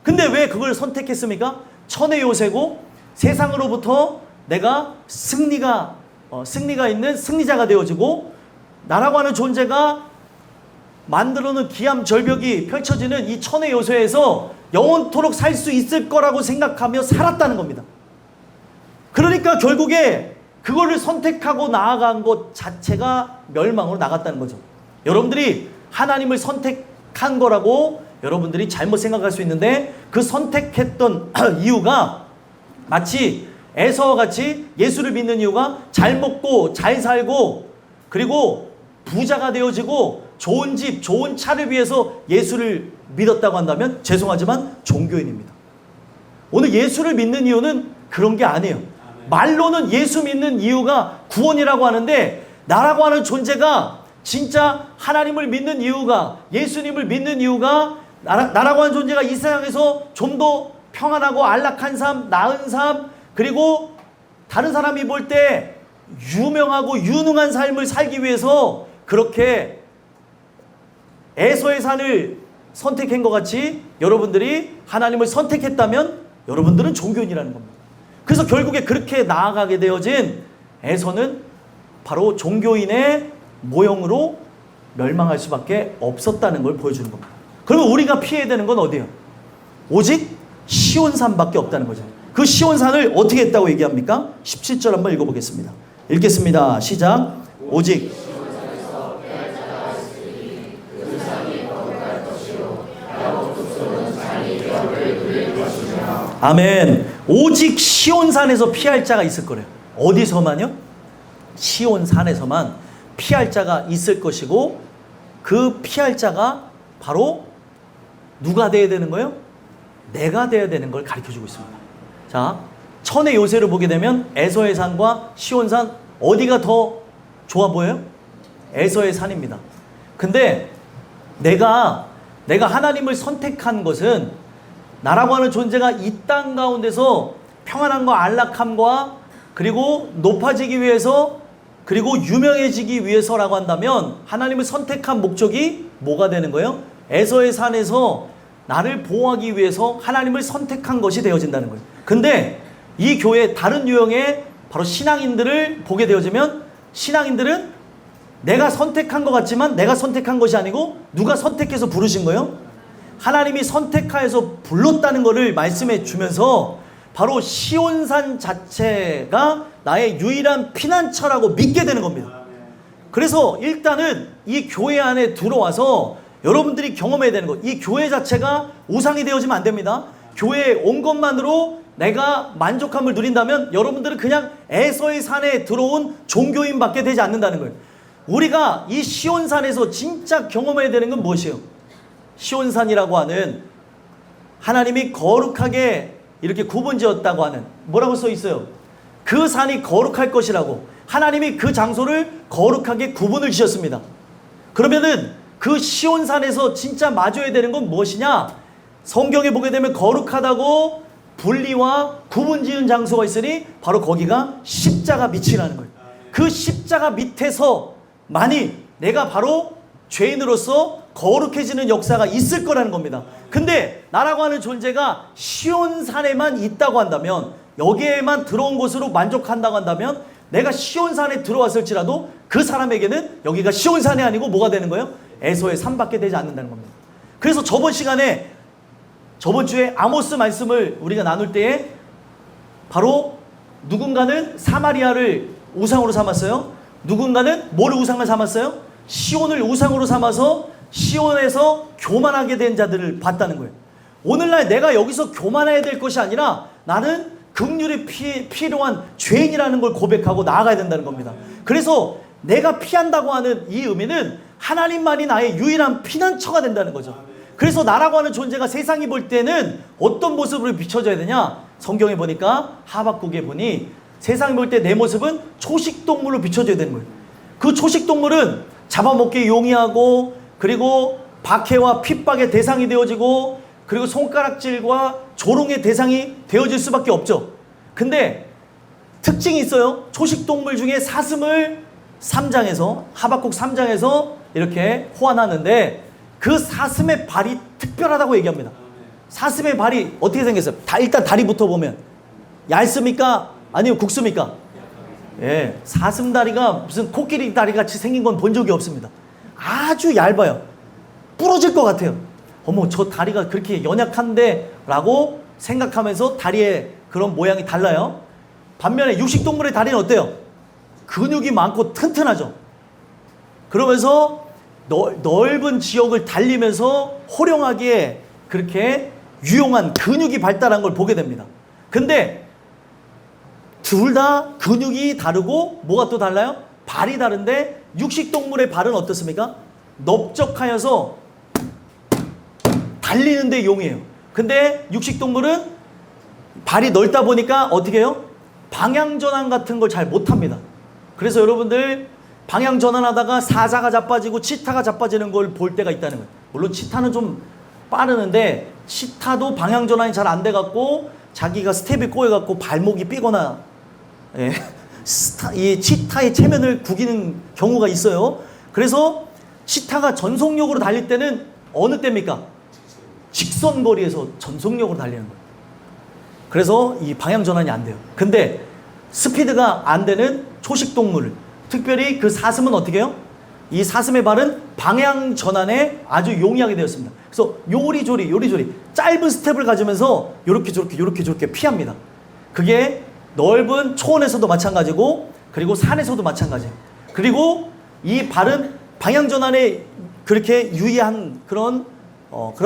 근데 왜 그걸 선택했습니까? 천의 요새고 세상으로부터 내가 승리가 있는 승리자가 되어지고, 나라고 하는 존재가 만들어놓은 기암 절벽이 펼쳐지는 이 천의 요새에서 영원토록 살 수 있을 거라고 생각하며 살았다는 겁니다. 그러니까 결국에 그거를 선택하고 나아간 것 자체가 멸망으로 나갔다는 거죠. 여러분들이 하나님을 선택한 거라고 여러분들이 잘못 생각할 수 있는데, 그 선택했던 이유가 마치 에서와 같이 예수를 믿는 이유가 잘 먹고 잘 살고 그리고 부자가 되어지고 좋은 집, 좋은 차를 위해서 예수를 믿었다고 한다면 죄송하지만 종교인입니다. 오늘 예수를 믿는 이유는 그런 게 아니에요. 말로는 예수 믿는 이유가 구원이라고 하는데, 나라고 하는 존재가 진짜 하나님을 믿는 이유가, 예수님을 믿는 이유가, 나라고 하는 존재가 이 세상에서 좀 더 평안하고 안락한 삶, 나은 삶, 그리고 다른 사람이 볼 때 유명하고 유능한 삶을 살기 위해서 그렇게 에서의 산을 선택한 것 같이 여러분들이 하나님을 선택했다면 여러분들은 종교인이라는 겁니다. 그래서 결국에 그렇게 나아가게 되어진 에서는 바로 종교인의 모형으로 멸망할 수밖에 없었다는 걸 보여주는 겁니다. 그러면 우리가 피해야 되는 건 어디예요? 오직 시온산밖에 없다는 거죠. 그 시온산을 어떻게 했다고 얘기합니까? 17절 한번 읽어보겠습니다. 읽겠습니다. 시작. 오직 아멘. 오직 시온산에서 피할 자가 있을 거래요. 어디서만요? 시온산에서만 피할 자가 있을 것이고, 그 피할 자가 바로 누가 돼야 되는 거예요? 내가 돼야 되는 걸 가르쳐주고 있습니다. 자, 천의 요새를 보게 되면 에서의 산과 시온산 어디가 더 좋아 보여요? 에서의 산입니다. 근데 내가 하나님을 선택한 것은 나라고 하는 존재가 이 땅 가운데서 평안함과 안락함과 그리고 높아지기 위해서 그리고 유명해지기 위해서라고 한다면 하나님을 선택한 목적이 뭐가 되는 거예요? 에서의 산에서 나를 보호하기 위해서 하나님을 선택한 것이 되어진다는 거예요. 근데 이 교회 다른 유형의 바로 신앙인들을 보게 되어지면 신앙인들은 내가 선택한 것 같지만 내가 선택한 것이 아니고 누가 선택해서 부르신 거예요? 하나님이 선택하여서 불렀다는 것을 말씀해 주면서 바로 시온산 자체가 나의 유일한 피난처라고 믿게 되는 겁니다. 그래서 일단은 이 교회 안에 들어와서 여러분들이 경험해야 되는 것, 이 교회 자체가 우상이 되어지면 안 됩니다. 교회에 온 것만으로 내가 만족함을 누린다면 여러분들은 그냥 에서의 산에 들어온 종교인 밖에 되지 않는다는 거예요. 우리가 이 시온산에서 진짜 경험해야 되는 건 무엇이에요? 시온산이라고 하는 하나님이 거룩하게 이렇게 구분지었다고 하는, 뭐라고 써 있어요? 그 산이 거룩할 것이라고 하나님이 그 장소를 거룩하게 구분을 지었습니다. 그러면은 그 시온산에서 진짜 맞아야 되는 건 무엇이냐? 성경에 보게 되면 거룩하다고 분리와 구분지은 장소가 있으니 바로 거기가 십자가 밑이라는 거예요. 그 십자가 밑에서만이 내가 바로 죄인으로서 거룩해지는 역사가 있을 거라는 겁니다. 근데 나라고 하는 존재가 시온산에만 있다고 한다면, 여기에만 들어온 곳으로 만족한다고 한다면 내가 시온산에 들어왔을지라도 그 사람에게는 여기가 시온산이 아니고 뭐가 되는 거예요? 에서의 산밖에 되지 않는다는 겁니다. 그래서 저번 주에 아모스 말씀을 우리가 나눌 때에 바로 누군가는 사마리아를 우상으로 삼았어요. 누군가는 뭐를 우상을 삼았어요? 시온을 우상으로 삼아서 시온에서 교만하게 된 자들을 봤다는 거예요. 오늘날 내가 여기서 교만해야 될 것이 아니라 나는 긍휼이 필요한 죄인이라는 걸 고백하고 나아가야 된다는 겁니다. 그래서 내가 피한다고 하는 이 의미는 하나님만이 나의 유일한 피난처가 된다는 거죠. 그래서 나라고 하는 존재가 세상이 볼 때는 어떤 모습으로 비춰져야 되냐? 성경에 보니까 하박국에 보니 세상이 볼 때 내 모습은 초식동물로 비춰져야 되는 거예요. 그 초식동물은 잡아먹기 용이하고 그리고 박해와 핍박의 대상이 되어지고 그리고 손가락질과 조롱의 대상이 되어질 수밖에 없죠. 근데 특징이 있어요. 초식동물 중에 사슴을 3장에서 하박국 3장에서 이렇게 호환하는데 그 사슴의 발이 특별하다고 얘기합니다. 사슴의 발이 어떻게 생겼어요? 일단 다리부터 보면 얇습니까? 아니면 굵습니까? 예, 사슴 다리가 무슨 코끼리 다리 같이 생긴 건 본 적이 없습니다. 아주 얇아요. 부러질 것 같아요. 어머, 저 다리가 그렇게 연약한데 라고 생각하면서 다리의 그런 모양이 달라요. 반면에 육식동물의 다리는 어때요? 근육이 많고 튼튼하죠. 그러면서 넓은 지역을 달리면서 호령하기에 그렇게 유용한 근육이 발달한 걸 보게 됩니다. 근데 둘 다 근육이 다르고 뭐가 또 달라요? 발이 다른데 육식동물의 발은 어떻습니까? 넓적하여서 달리는 데 용이에요. 근데 육식동물은 발이 넓다 보니까 어떻게 해요? 방향전환 같은 걸 잘 못합니다. 그래서 여러분들 방향전환하다가 사자가 자빠지고 치타가 자빠지는 걸 볼 때가 있다는 거예요. 물론 치타는 좀 빠르는데 치타도 방향전환이 잘 안 돼갖고 자기가 스텝이 꼬여갖고 발목이 삐거나 예, 이 치타의 체면을 구기는 경우가 있어요. 그래서 치타가 전속력으로 달릴 때는 어느 때입니까? 직선거리에서 전속력으로 달리는 거예요. 그래서 이 방향전환이 안 돼요. 근데 스피드가 안 되는 초식동물, 특별히 그 사슴은 어떻게 해요? 이 사슴의 발은 방향전환에 아주 용이하게 되었습니다. 그래서 요리조리 짧은 스텝을 가지면서 요렇게 피합니다. 그게 넓은 초원에서도 마찬가지고 그리고 산에서도 마찬가지예요. 그리고 이 발은 방향전환에 그렇게 유의한 그런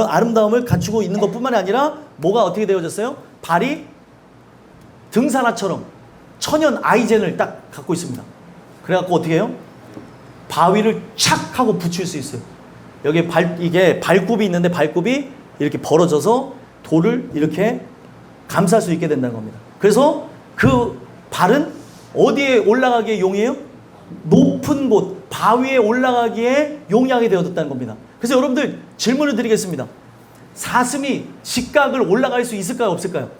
아름다움을 갖추고 있는 것뿐만이 아니라 뭐가 어떻게 되어졌어요? 발이 등산화처럼 천연 아이젠을 딱 갖고 있습니다. 그래갖고 어떻게 해요? 바위를 착 하고 붙일 수 있어요. 여기 이게 발굽이 있는데 발굽이 이렇게 벌어져서 돌을 이렇게 감쌀 수 있게 된다는 겁니다. 그래서 그 발은 어디에 올라가기에 용이해요? 높은 곳, 바위에 올라가기에 용이하게 되어졌다는 겁니다. 그래서 여러분들 질문을 드리겠습니다. 사슴이 직각을 올라갈 수 있을까요? 없을까요?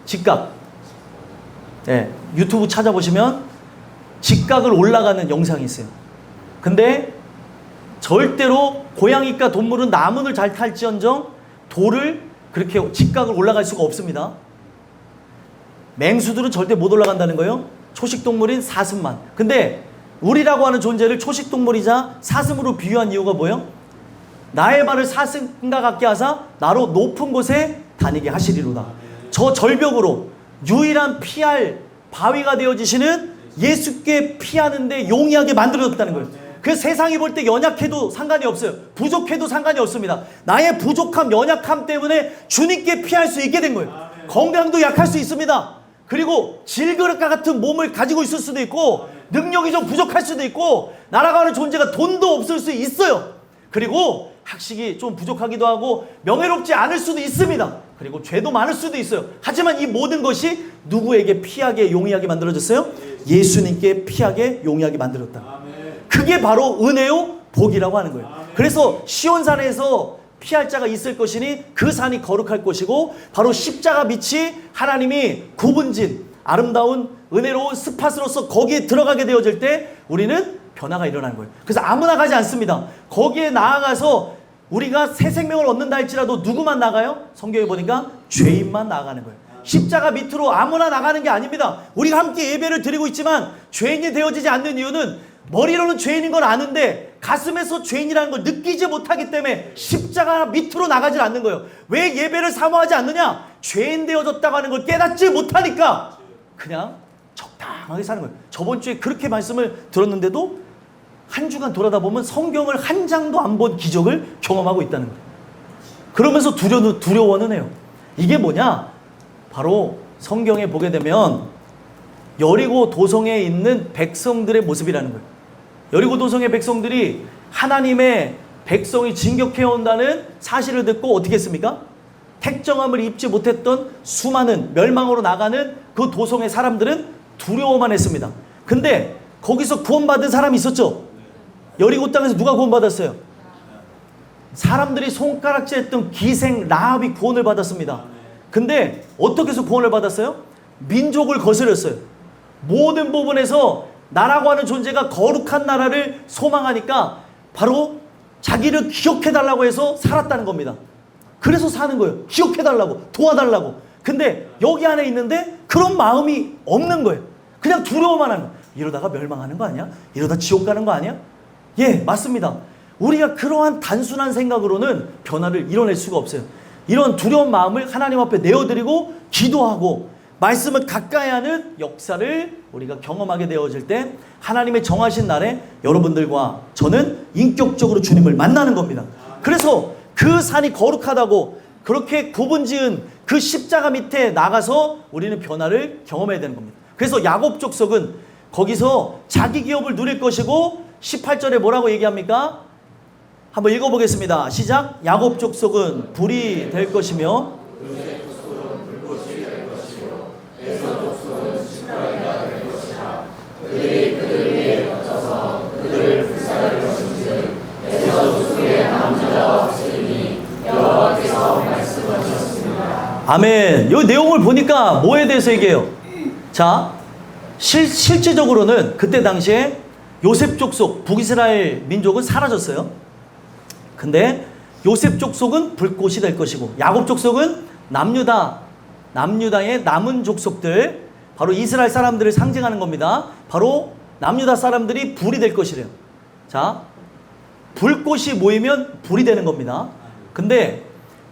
직각. 네, 유튜브 찾아보시면 직각을 올라가는 영상이 있어요. 근데 절대로 고양이과 동물은 나무를 잘 탈지언정 돌을 그렇게 직각을 올라갈 수가 없습니다. 맹수들은 절대 못 올라간다는 거예요. 초식동물인 사슴만. 근데 우리라고 하는 존재를 초식동물이자 사슴으로 비유한 이유가 뭐예요? 나의 발을 사슴과 같게 하사 나로 높은 곳에 다니게 하시리로다. 저 절벽으로 유일한 피할 바위가 되어지시는 예수께 피하는데 용이하게 만들어졌다는 거예요. 그래서 세상이 볼 때 연약해도 상관이 없어요. 부족해도 상관이 없습니다. 나의 부족함, 연약함 때문에 주님께 피할 수 있게 된 거예요. 건강도 약할 수 있습니다. 그리고 질그릇과 같은 몸을 가지고 있을 수도 있고 능력이 좀 부족할 수도 있고 날아가는 존재가 돈도 없을 수 있어요. 그리고 학식이 좀 부족하기도 하고 명예롭지 않을 수도 있습니다. 그리고 죄도 많을 수도 있어요. 하지만 이 모든 것이 누구에게 피하게 용이하게 만들어졌어요? 예수님께 피하게 용이하게 만들었다. 그게 바로 은혜요 복이라고 하는 거예요. 그래서 시온산에서 피할 자가 있을 것이니 그 산이 거룩할 것이고 바로 십자가 밑이 하나님이 구분진 아름다운 은혜로운 스팟으로서 거기에 들어가게 되어질 때 우리는 변화가 일어나는 거예요. 그래서 아무나 가지 않습니다. 거기에 나아가서 우리가 새 생명을 얻는다 할지라도 누구만 나가요? 성경에 보니까 죄인만 나아가는 거예요. 십자가 밑으로 아무나 나가는 게 아닙니다. 우리가 함께 예배를 드리고 있지만 죄인이 되어지지 않는 이유는 머리로는 죄인인 걸 아는데 가슴에서 죄인이라는 걸 느끼지 못하기 때문에 십자가 밑으로 나가질 않는 거예요. 왜 예배를 사모하지 않느냐? 죄인 되어졌다고 하는 걸 깨닫지 못하니까 그냥 적당하게 사는 거예요. 저번 주에 그렇게 말씀을 들었는데도 한 주간 돌아다 보면 성경을 한 장도 안 본 기적을 경험하고 있다는 거예요. 그러면서 두려워는 해요. 이게 뭐냐? 바로 성경에 보게 되면 여리고 도성에 있는 백성들의 모습이라는 거예요. 여리고 도성의 백성들이 하나님의 백성이 진격해온다는 사실을 듣고 어떻게 했습니까? 택정함을 입지 못했던 수많은 멸망으로 나가는 그 도성의 사람들은 두려워만 했습니다. 근데 거기서 구원받은 사람이 있었죠? 여리고 땅에서 누가 구원받았어요? 사람들이 손가락질했던 기생 라합이 구원을 받았습니다. 근데 어떻게 해서 구원을 받았어요? 민족을 거스렸어요. 모든 부분에서 나라고 하는 존재가 거룩한 나라를 소망하니까 바로 자기를 기억해달라고 해서 살았다는 겁니다. 그래서 사는 거예요. 기억해달라고, 도와달라고. 근데 여기 안에 있는데 그런 마음이 없는 거예요. 그냥 두려워만 하는 거예요. 이러다가 멸망하는 거 아니야? 이러다 지옥 가는 거 아니야? 예, 맞습니다. 우리가 그러한 단순한 생각으로는 변화를 이뤄낼 수가 없어요. 이런 두려운 마음을 하나님 앞에 내어드리고 기도하고 말씀을 가까이 하는 역사를 우리가 경험하게 되어질 때 하나님의 정하신 날에 여러분들과 저는 인격적으로 주님을 만나는 겁니다. 그래서 그 산이 거룩하다고 그렇게 구분지은 그 십자가 밑에 나가서 우리는 변화를 경험해야 되는 겁니다. 그래서 야곱 족속은 거기서 자기 기업을 누릴 것이고 18절에 뭐라고 얘기합니까? 한번 읽어보겠습니다. 시작. 야곱 족속은 불이 될 것이며 아멘. 이 내용을 보니까 뭐에 대해서 얘기해요? 자, 실질적으로는 그때 당시에 요셉 족속, 북이스라엘 민족은 사라졌어요. 근데 요셉 족속은 불꽃이 될 것이고 야곱 족속은 남유다의 남은 족속들, 바로 이스라엘 사람들을 상징하는 겁니다. 바로 남유다 사람들이 불이 될 것이래요. 자, 불꽃이 모이면 불이 되는 겁니다. 근데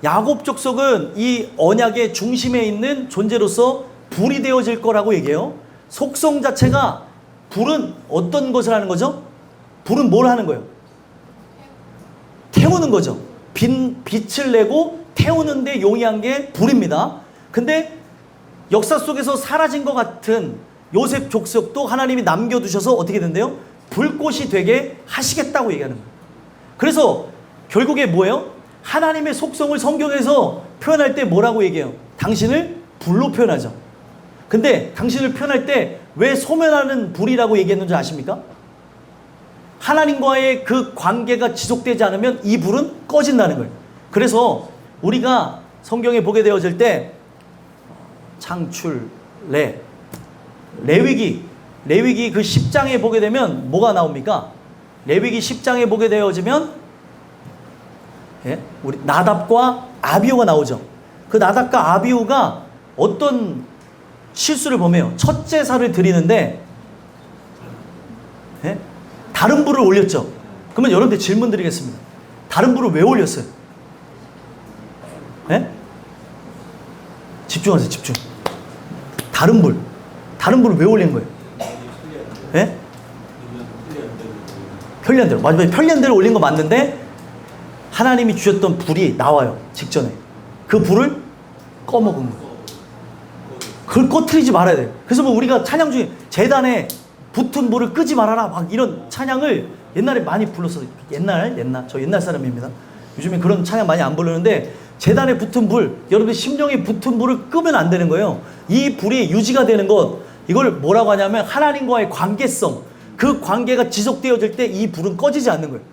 야곱 족속은 이 언약의 중심에 있는 존재로서 불이 되어질 거라고 얘기해요. 속성 자체가 불은 어떤 것을 하는 거죠? 불은 뭘 하는 거예요? 태우는 거죠. 빛을 내고 태우는데 용이한 게 불입니다. 근데 역사 속에서 사라진 것 같은 요셉 족속도 하나님이 남겨두셔서 어떻게 된대요? 불꽃이 되게 하시겠다고 얘기하는 거예요. 그래서 결국에 뭐예요? 하나님의 속성을 성경에서 표현할 때 뭐라고 얘기해요? 당신을 불로 표현하죠. 근데 당신을 표현할 때 왜 소멸하는 불이라고 얘기했는지 아십니까? 하나님과의 그 관계가 지속되지 않으면 이 불은 꺼진다는 거예요. 그래서 우리가 성경에 보게 되어질 때 창출, 레위기 그 10장에 보게 되면 뭐가 나옵니까? 레위기 10장에 보게 되어지면 우리 나답과 아비후가 나오죠. 그 나답과 아비후가 어떤 실수를 범해요. 첫 제사를 드리는데 다른 불을 올렸죠. 그러면 여러분들 질문 드리겠습니다. 다른 불을 왜 올렸어요? 집중하세요. 집중. 다른 불을 왜 올린 거예요? 편리한 대로. 마지막에 편리한 대로 올린 거 맞는데 하나님이 주셨던 불이 나와요. 직전에. 그 불을 꺼먹은 거예요. 그걸 꺼트리지 말아야 돼요. 그래서 뭐 우리가 찬양 중에 제단에 붙은 불을 끄지 말아라 막 이런 찬양을 옛날에 많이 불렀어요. 저 옛날 사람입니다. 요즘에 그런 찬양 많이 안 부르는데 제단에 붙은 불, 여러분들 심령에 붙은 불을 끄면 안 되는 거예요. 이 불이 유지가 되는 것, 이걸 뭐라고 하냐면 하나님과의 관계성, 그 관계가 지속되어질 때 이 불은 꺼지지 않는 거예요.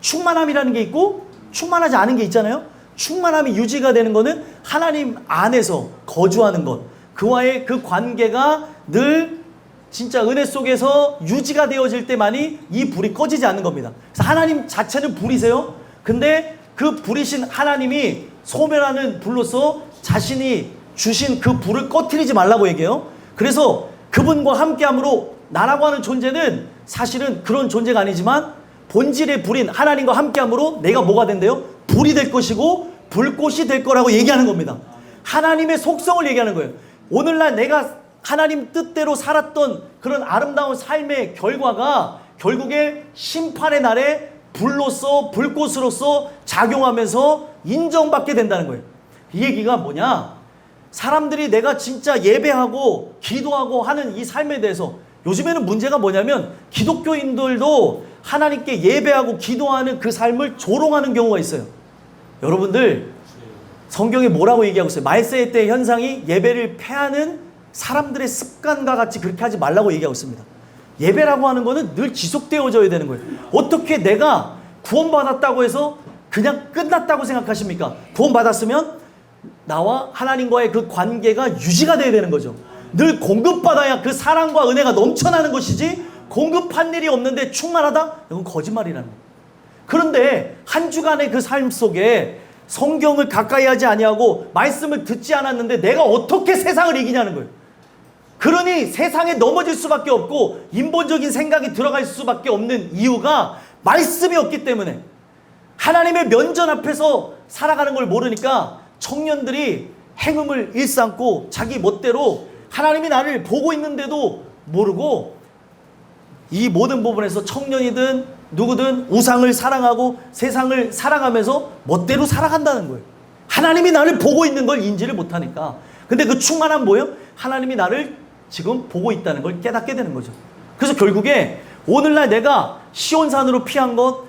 충만함이라는 게 있고 충만하지 않은 게 있잖아요. 충만함이 유지가 되는 거는 하나님 안에서 거주하는 것, 그와의 그 관계가 늘 진짜 은혜 속에서 유지가 되어질 때만이 이 불이 꺼지지 않는 겁니다. 그래서 하나님 자체는 불이세요. 근데 그 불이신 하나님이 소멸하는 불로서 자신이 주신 그 불을 꺼트리지 말라고 얘기해요. 그래서 그분과 함께함으로 나라고 하는 존재는 사실은 그런 존재가 아니지만 본질의 불인 하나님과 함께함으로 내가 뭐가 된대요? 불이 될 것이고 불꽃이 될 거라고 얘기하는 겁니다. 하나님의 속성을 얘기하는 거예요. 오늘날 내가 하나님 뜻대로 살았던 그런 아름다운 삶의 결과가 결국에 심판의 날에 불로서 불꽃으로서 작용하면서 인정받게 된다는 거예요. 이 얘기가 뭐냐? 사람들이 내가 진짜 예배하고 기도하고 하는 이 삶에 대해서 요즘에는 문제가 뭐냐면 기독교인들도 하나님께 예배하고 기도하는 그 삶을 조롱하는 경우가 있어요. 여러분들 성경에 뭐라고 얘기하고 있어요? 말세의 때 현상이 예배를 패하는 사람들의 습관과 같이 그렇게 하지 말라고 얘기하고 있습니다. 예배라고 하는 거는 늘 지속되어져야 되는 거예요. 어떻게 내가 구원받았다고 해서 그냥 끝났다고 생각하십니까? 구원받았으면 나와 하나님과의 그 관계가 유지가 돼야 되는 거죠. 늘 공급받아야 그 사랑과 은혜가 넘쳐나는 것이지 공급한 일이 없는데 충만하다? 이건 거짓말이라는 거예요. 그런데 한 주간의 그 삶 속에 성경을 가까이 하지 아니하고 말씀을 듣지 않았는데 내가 어떻게 세상을 이기냐는 거예요. 그러니 세상에 넘어질 수밖에 없고 인본적인 생각이 들어갈 수밖에 없는 이유가 말씀이 없기 때문에 하나님의 면전 앞에서 살아가는 걸 모르니까 청년들이 행음을 일삼고 자기 멋대로 하나님이 나를 보고 있는데도 모르고 이 모든 부분에서 청년이든 누구든 우상을 사랑하고 세상을 사랑하면서 멋대로 살아간다는 거예요. 하나님이 나를 보고 있는 걸 인지를 못하니까. 근데 그 충만함 뭐예요? 하나님이 나를 지금 보고 있다는 걸 깨닫게 되는 거죠. 그래서 결국에 오늘날 내가 시온산으로 피한 것,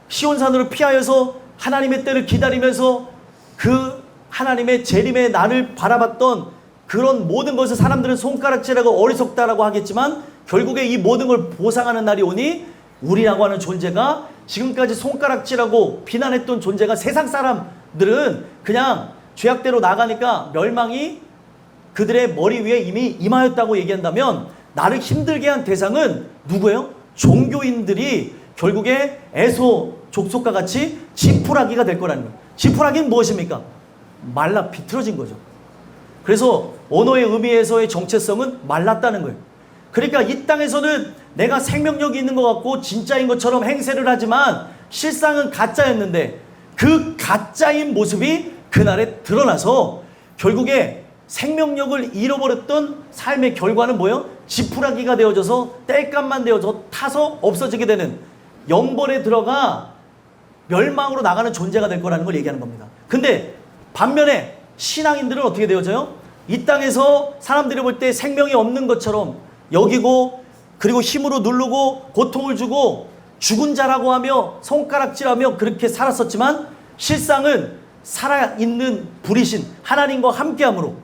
시온산으로 피하여서 하나님의 때를 기다리면서 그 하나님의 재림의 나를 바라봤던 그런 모든 것을 사람들은 손가락질하고 어리석다라고 하겠지만 결국에 이 모든 걸 보상하는 날이 오니 우리라고 하는 존재가 지금까지 손가락질하고 비난했던 존재가 세상 사람들은 그냥 죄악대로 나가니까 멸망이 그들의 머리 위에 이미 임하였다고 얘기한다면 나를 힘들게 한 대상은 누구예요? 종교인들이 결국에 에소 족속과 같이 지푸라기가 될 거라는 거예요. 지푸라기는 무엇입니까? 말라 비틀어진 거죠. 그래서 언어의 의미에서의 정체성은 말랐다는 거예요. 그러니까 이 땅에서는 내가 생명력이 있는 것 같고 진짜인 것처럼 행세를 하지만 실상은 가짜였는데 그 가짜인 모습이 그날에 드러나서 결국에 생명력을 잃어버렸던 삶의 결과는 뭐예요? 지푸라기가 되어져서 땔감만 되어져 타서 없어지게 되는 영벌에 들어가 멸망으로 나가는 존재가 될 거라는 걸 얘기하는 겁니다. 근데 반면에 신앙인들은 어떻게 되어져요? 이 땅에서 사람들이 볼 때 생명이 없는 것처럼 여기고, 그리고 힘으로 누르고 고통을 주고 죽은 자라고 하며 손가락질하며 그렇게 살았었지만, 실상은 살아있는 불이신 하나님과 함께함으로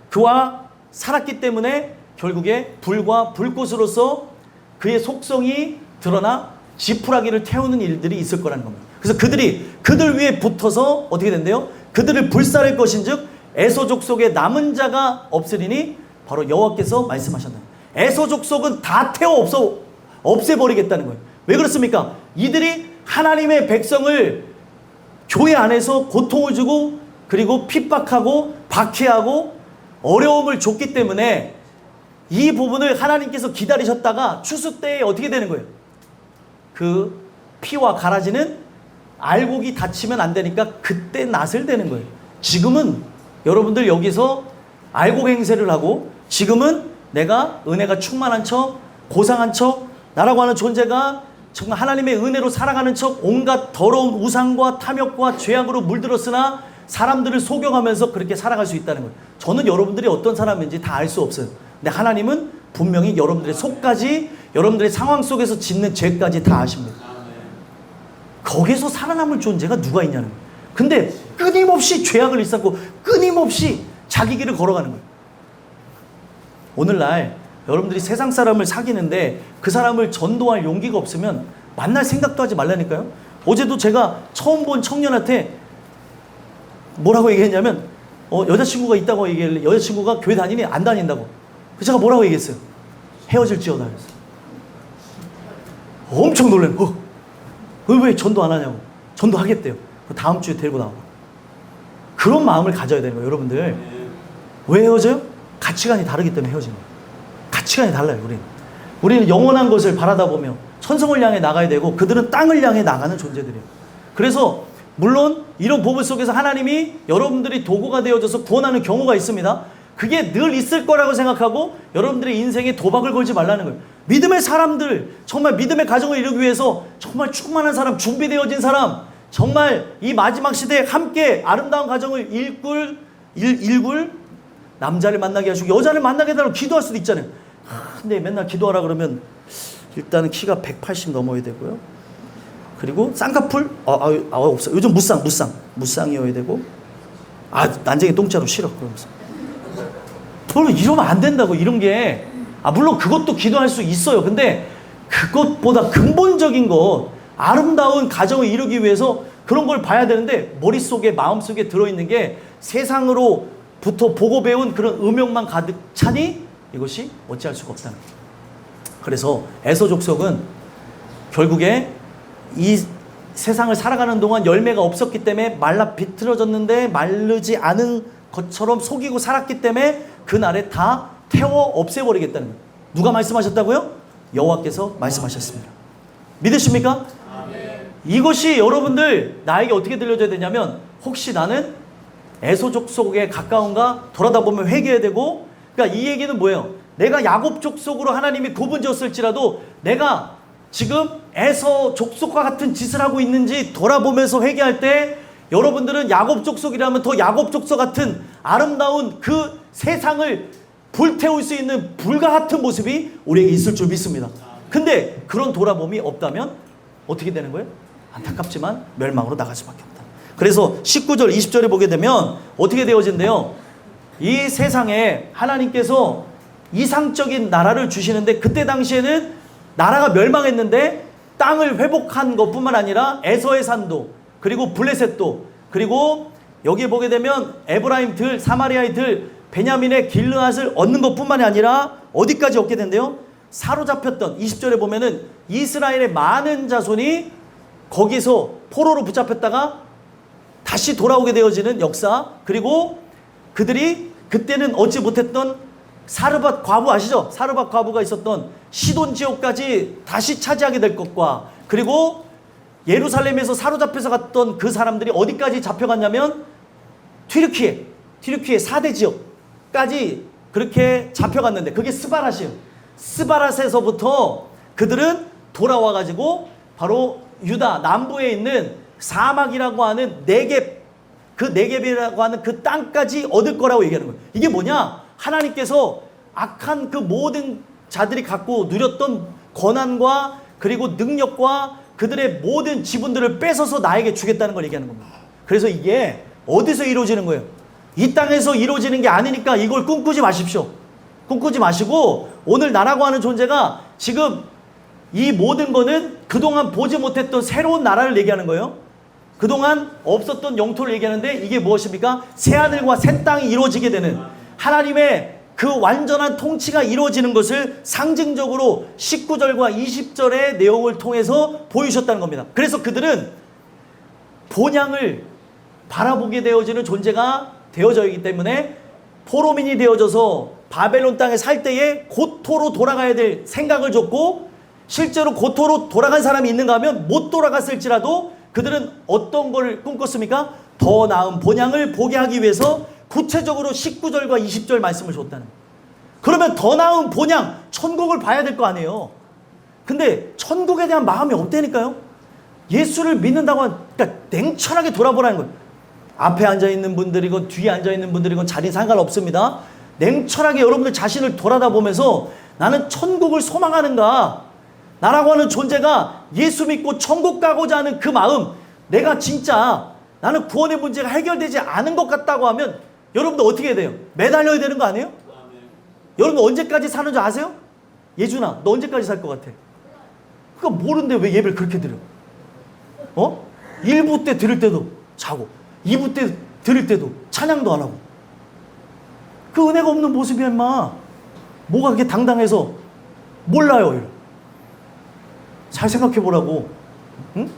그와 살았기 때문에 결국에 불과 불꽃으로서 그의 속성이 드러나 지푸라기를 태우는 일들이 있을 거라는 겁니다. 그래서 그들 위에 붙어서 어떻게 된대요? 그들을 불살할 것인즉 에서 족속에 남은 자가 없으리니 바로 여호와께서 말씀하셨다. 에서 족속은 다 태워 없애버리겠다는 거예요. 왜 그렇습니까? 이들이 하나님의 백성을 교회 안에서 고통을 주고 그리고 핍박하고 박해하고 어려움을 줬기 때문에 이 부분을 하나님께서 기다리셨다가 추수 때에 어떻게 되는 거예요? 그 피와 가라지는 알곡이 닫히면 안 되니까 그때 낫을 되는 거예요. 지금은 여러분들 여기서 알곡 행세를 하고, 지금은 내가 은혜가 충만한 척, 고상한 척, 나라고 하는 존재가 정말 하나님의 은혜로 살아가는 척 온갖 더러운 우상과 탐욕과 죄악으로 물들었으나 사람들을 속여가면서 그렇게 살아갈 수 있다는 거예요. 저는 여러분들이 어떤 사람인지 다 알 수 없어요. 근데 하나님은 분명히 여러분들의 속까지, 여러분들의 상황 속에서 짓는 죄까지 다 아십니다. 거기에서 살아남을 존재가 누가 있냐는 거예요. 근데 끊임없이 죄악을 일삼고 끊임없이 자기 길을 걸어가는 거예요. 오늘날 여러분들이 세상 사람을 사귀는데 그 사람을 전도할 용기가 없으면 만날 생각도 하지 말라니까요. 어제도 제가 처음 본 청년한테 뭐라고 얘기했냐면 여자친구가 있다고 얘기했는데 여자친구가 교회 다니니 안 다닌다고. 제가 뭐라고 얘기했어요? 헤어질지어다 그랬어요. 엄청 놀래요. 왜 전도 안 하냐고. 전도하겠대요. 다음 주에 데리고 나오고. 그런 마음을 가져야 되는 거예요, 여러분들. 왜 헤어져요? 가치관이 다르기 때문에 헤어지는 거예요. 가치관이 달라요, 우리는 영원한 것을 바라다 보며 천성을 향해 나가야 되고, 그들은 땅을 향해 나가는 존재들이에요. 그래서 물론 이런 부분 속에서 하나님이 여러분들이 도구가 되어져서 구원하는 경우가 있습니다. 그게 늘 있을 거라고 생각하고 여러분들의 인생에 도박을 걸지 말라는 거예요. 믿음의 사람들, 정말 믿음의 가정을 이루기 위해서 정말 충만한 사람, 준비되어진 사람, 정말 이 마지막 시대에 함께 아름다운 가정을 일굴 남자를 만나게 하시고 여자를 만나게 해달라고 기도할 수도 있잖아요. 근데 맨날 기도하라 그러면 일단은 키가 180 넘어야 되고요. 그리고 쌍꺼풀 없어. 요즘 무쌍이어야 되고, 난쟁이 똥자루 싫어 그러면서. 물론 이러면 안 된다고, 이런 게. 물론 그것도 기도할 수 있어요. 근데 그것보다 근본적인 것, 아름다운 가정을 이루기 위해서 그런 걸 봐야 되는데, 머릿속에 마음속에 들어있는 게 세상으로부터 보고 배운 그런 음욕만 가득 차니 이것이 어찌할 수가 없다는 거예요. 그래서 에서 족속은 결국에 이 세상을 살아가는 동안 열매가 없었기 때문에 말라 비틀어졌는데 마르지 않은 것처럼 속이고 살았기 때문에 그날에 다 태워 없애버리겠다는 거예요. 누가 말씀하셨다고요? 여호와께서 말씀하셨습니다. 믿으십니까? 아멘. 이것이 여러분들 나에게 어떻게 들려줘야 되냐면, 혹시 나는 에서 족속에 가까운가 돌아다 보면 회개해야 되고, 그러니까 이 얘기는 뭐예요? 내가 야곱 족속으로 하나님이 구분지었을지라도 내가 지금 에서 족속과 같은 짓을 하고 있는지 돌아보면서 회개할 때, 여러분들은 야곱 족속이라면 더 야곱 족속 같은 아름다운 그 세상을 불태울 수 있는 불과 같은 모습이 우리에게 있을 줄 믿습니다. 근데 그런 돌아봄이 없다면 어떻게 되는 거예요? 안타깝지만 멸망으로 나갈 수밖에 없다. 그래서 19절 20절에 보게 되면 어떻게 되어진대요? 이 세상에 하나님께서 이상적인 나라를 주시는데, 그때 당시에는 나라가 멸망했는데 땅을 회복한 것뿐만 아니라 에서의 산도, 그리고 블레셋도, 그리고 여기에 보게 되면 에브라임 들, 사마리아의 들, 베냐민의 길르앗을 얻는 것뿐만이 아니라 어디까지 얻게 된대요? 사로잡혔던, 20절에 보면은 이스라엘의 많은 자손이 거기서 포로로 붙잡혔다가 다시 돌아오게 되어지는 역사, 그리고 그들이 그때는 얻지 못했던 사르밧 과부 아시죠? 사르밧 과부가 있었던 시돈 지역까지 다시 차지하게 될 것과, 그리고 예루살렘에서 사로잡혀서 갔던 그 사람들이 어디까지 잡혀갔냐면 튀르키예 4대 지역까지 그렇게 잡혀갔는데, 그게 스바랏이에요. 스바랏에서부터 그들은 돌아와가지고 바로 유다 남부에 있는 사막이라고 하는 네겝 그 네겝이라고 하는 그 땅까지 얻을 거라고 얘기하는 거예요. 이게 뭐냐? 하나님께서 악한 그 모든 자들이 갖고 누렸던 권한과 그리고 능력과 그들의 모든 지분들을 뺏어서 나에게 주겠다는 걸 얘기하는 겁니다. 그래서 이게 어디서 이루어지는 거예요? 이 땅에서 이루어지는 게 아니니까 이걸 꿈꾸지 마십시오. 꿈꾸지 마시고 오늘 나라고 하는 존재가 지금 이 모든 거는 그동안 보지 못했던 새로운 나라를 얘기하는 거예요. 그동안 없었던 영토를 얘기하는데 이게 무엇입니까? 새하늘과 새 땅이 이루어지게 되는 하나님의 그 완전한 통치가 이루어지는 것을 상징적으로 19절과 20절의 내용을 통해서 보여주셨다는 겁니다. 그래서 그들은 본향을 바라보게 되어지는 존재가 되어져 있기 때문에 포로민이 되어져서 바벨론 땅에 살 때에 고토로 돌아가야 될 생각을 줬고, 실제로 고토로 돌아간 사람이 있는가 하면 못 돌아갔을지라도 그들은 어떤 걸 꿈꿨습니까? 더 나은 본향을 보게 하기 위해서 구체적으로 19절과 20절 말씀을 줬다는 거예요. 그러면 더 나은 본향, 천국을 봐야 될 거 아니에요. 근데 천국에 대한 마음이 없다니까요. 예수를 믿는다고 그러니까 냉철하게 돌아보라는 거예요. 앞에 앉아있는 분들이건 뒤에 앉아있는 분들이건 자리 상관없습니다. 냉철하게 여러분들 자신을 돌아다보면서 나는 천국을 소망하는가? 나라고 하는 존재가 예수 믿고 천국 가고자 하는 그 마음, 내가 진짜 나는 구원의 문제가 해결되지 않은 것 같다고 하면 여러분들 어떻게 해야 돼요? 매달려야 되는 거 아니에요? 여러분 언제까지 사는 줄 아세요? 예준아, 너 언제까지 살 것 같아? 그러니까 모르는데 왜 예배를 그렇게 드려? 1부 때 드릴 때도 자고 2부 때 드릴 때도 찬양도 안 하고, 그 은혜가 없는 모습이야 임마. 뭐가 그렇게 당당해서 몰라요. 잘 생각해 보라고. 응?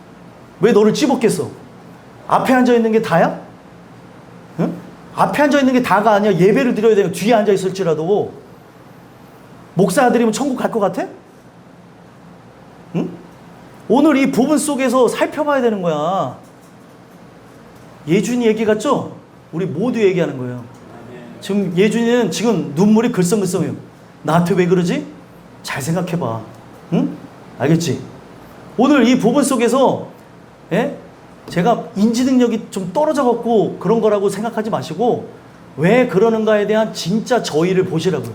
왜 너를 찝었겠어? 앞에 앉아있는 게 다야? 응? 앞에 앉아있는 게 다가 아니야. 예배를 드려야 되고 뒤에 앉아있을지라도 목사 아들이면 천국 갈 것 같아? 응? 오늘 이 부분 속에서 살펴봐야 되는 거야. 예준이 얘기 같죠? 우리 모두 얘기하는 거예요. 지금 예준이는 지금 눈물이 글썽글썽해요. 나한테 왜 그러지? 잘 생각해봐. 응? 알겠지? 오늘 이 부분 속에서 제가 인지 능력이 좀 떨어져갖고 그런 거라고 생각하지 마시고 왜 그러는가에 대한 진짜 저희를 보시라고요.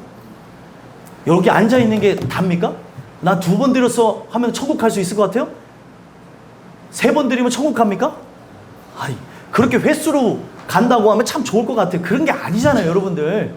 여기 앉아있는 게 답니까? 나 2번 드렸어 하면 천국 갈 수 있을 것 같아요? 3번 드리면 천국 갑니까? 아니, 그렇게 횟수로 간다고 하면 참 좋을 것 같아요. 그런 게 아니잖아요, 여러분들.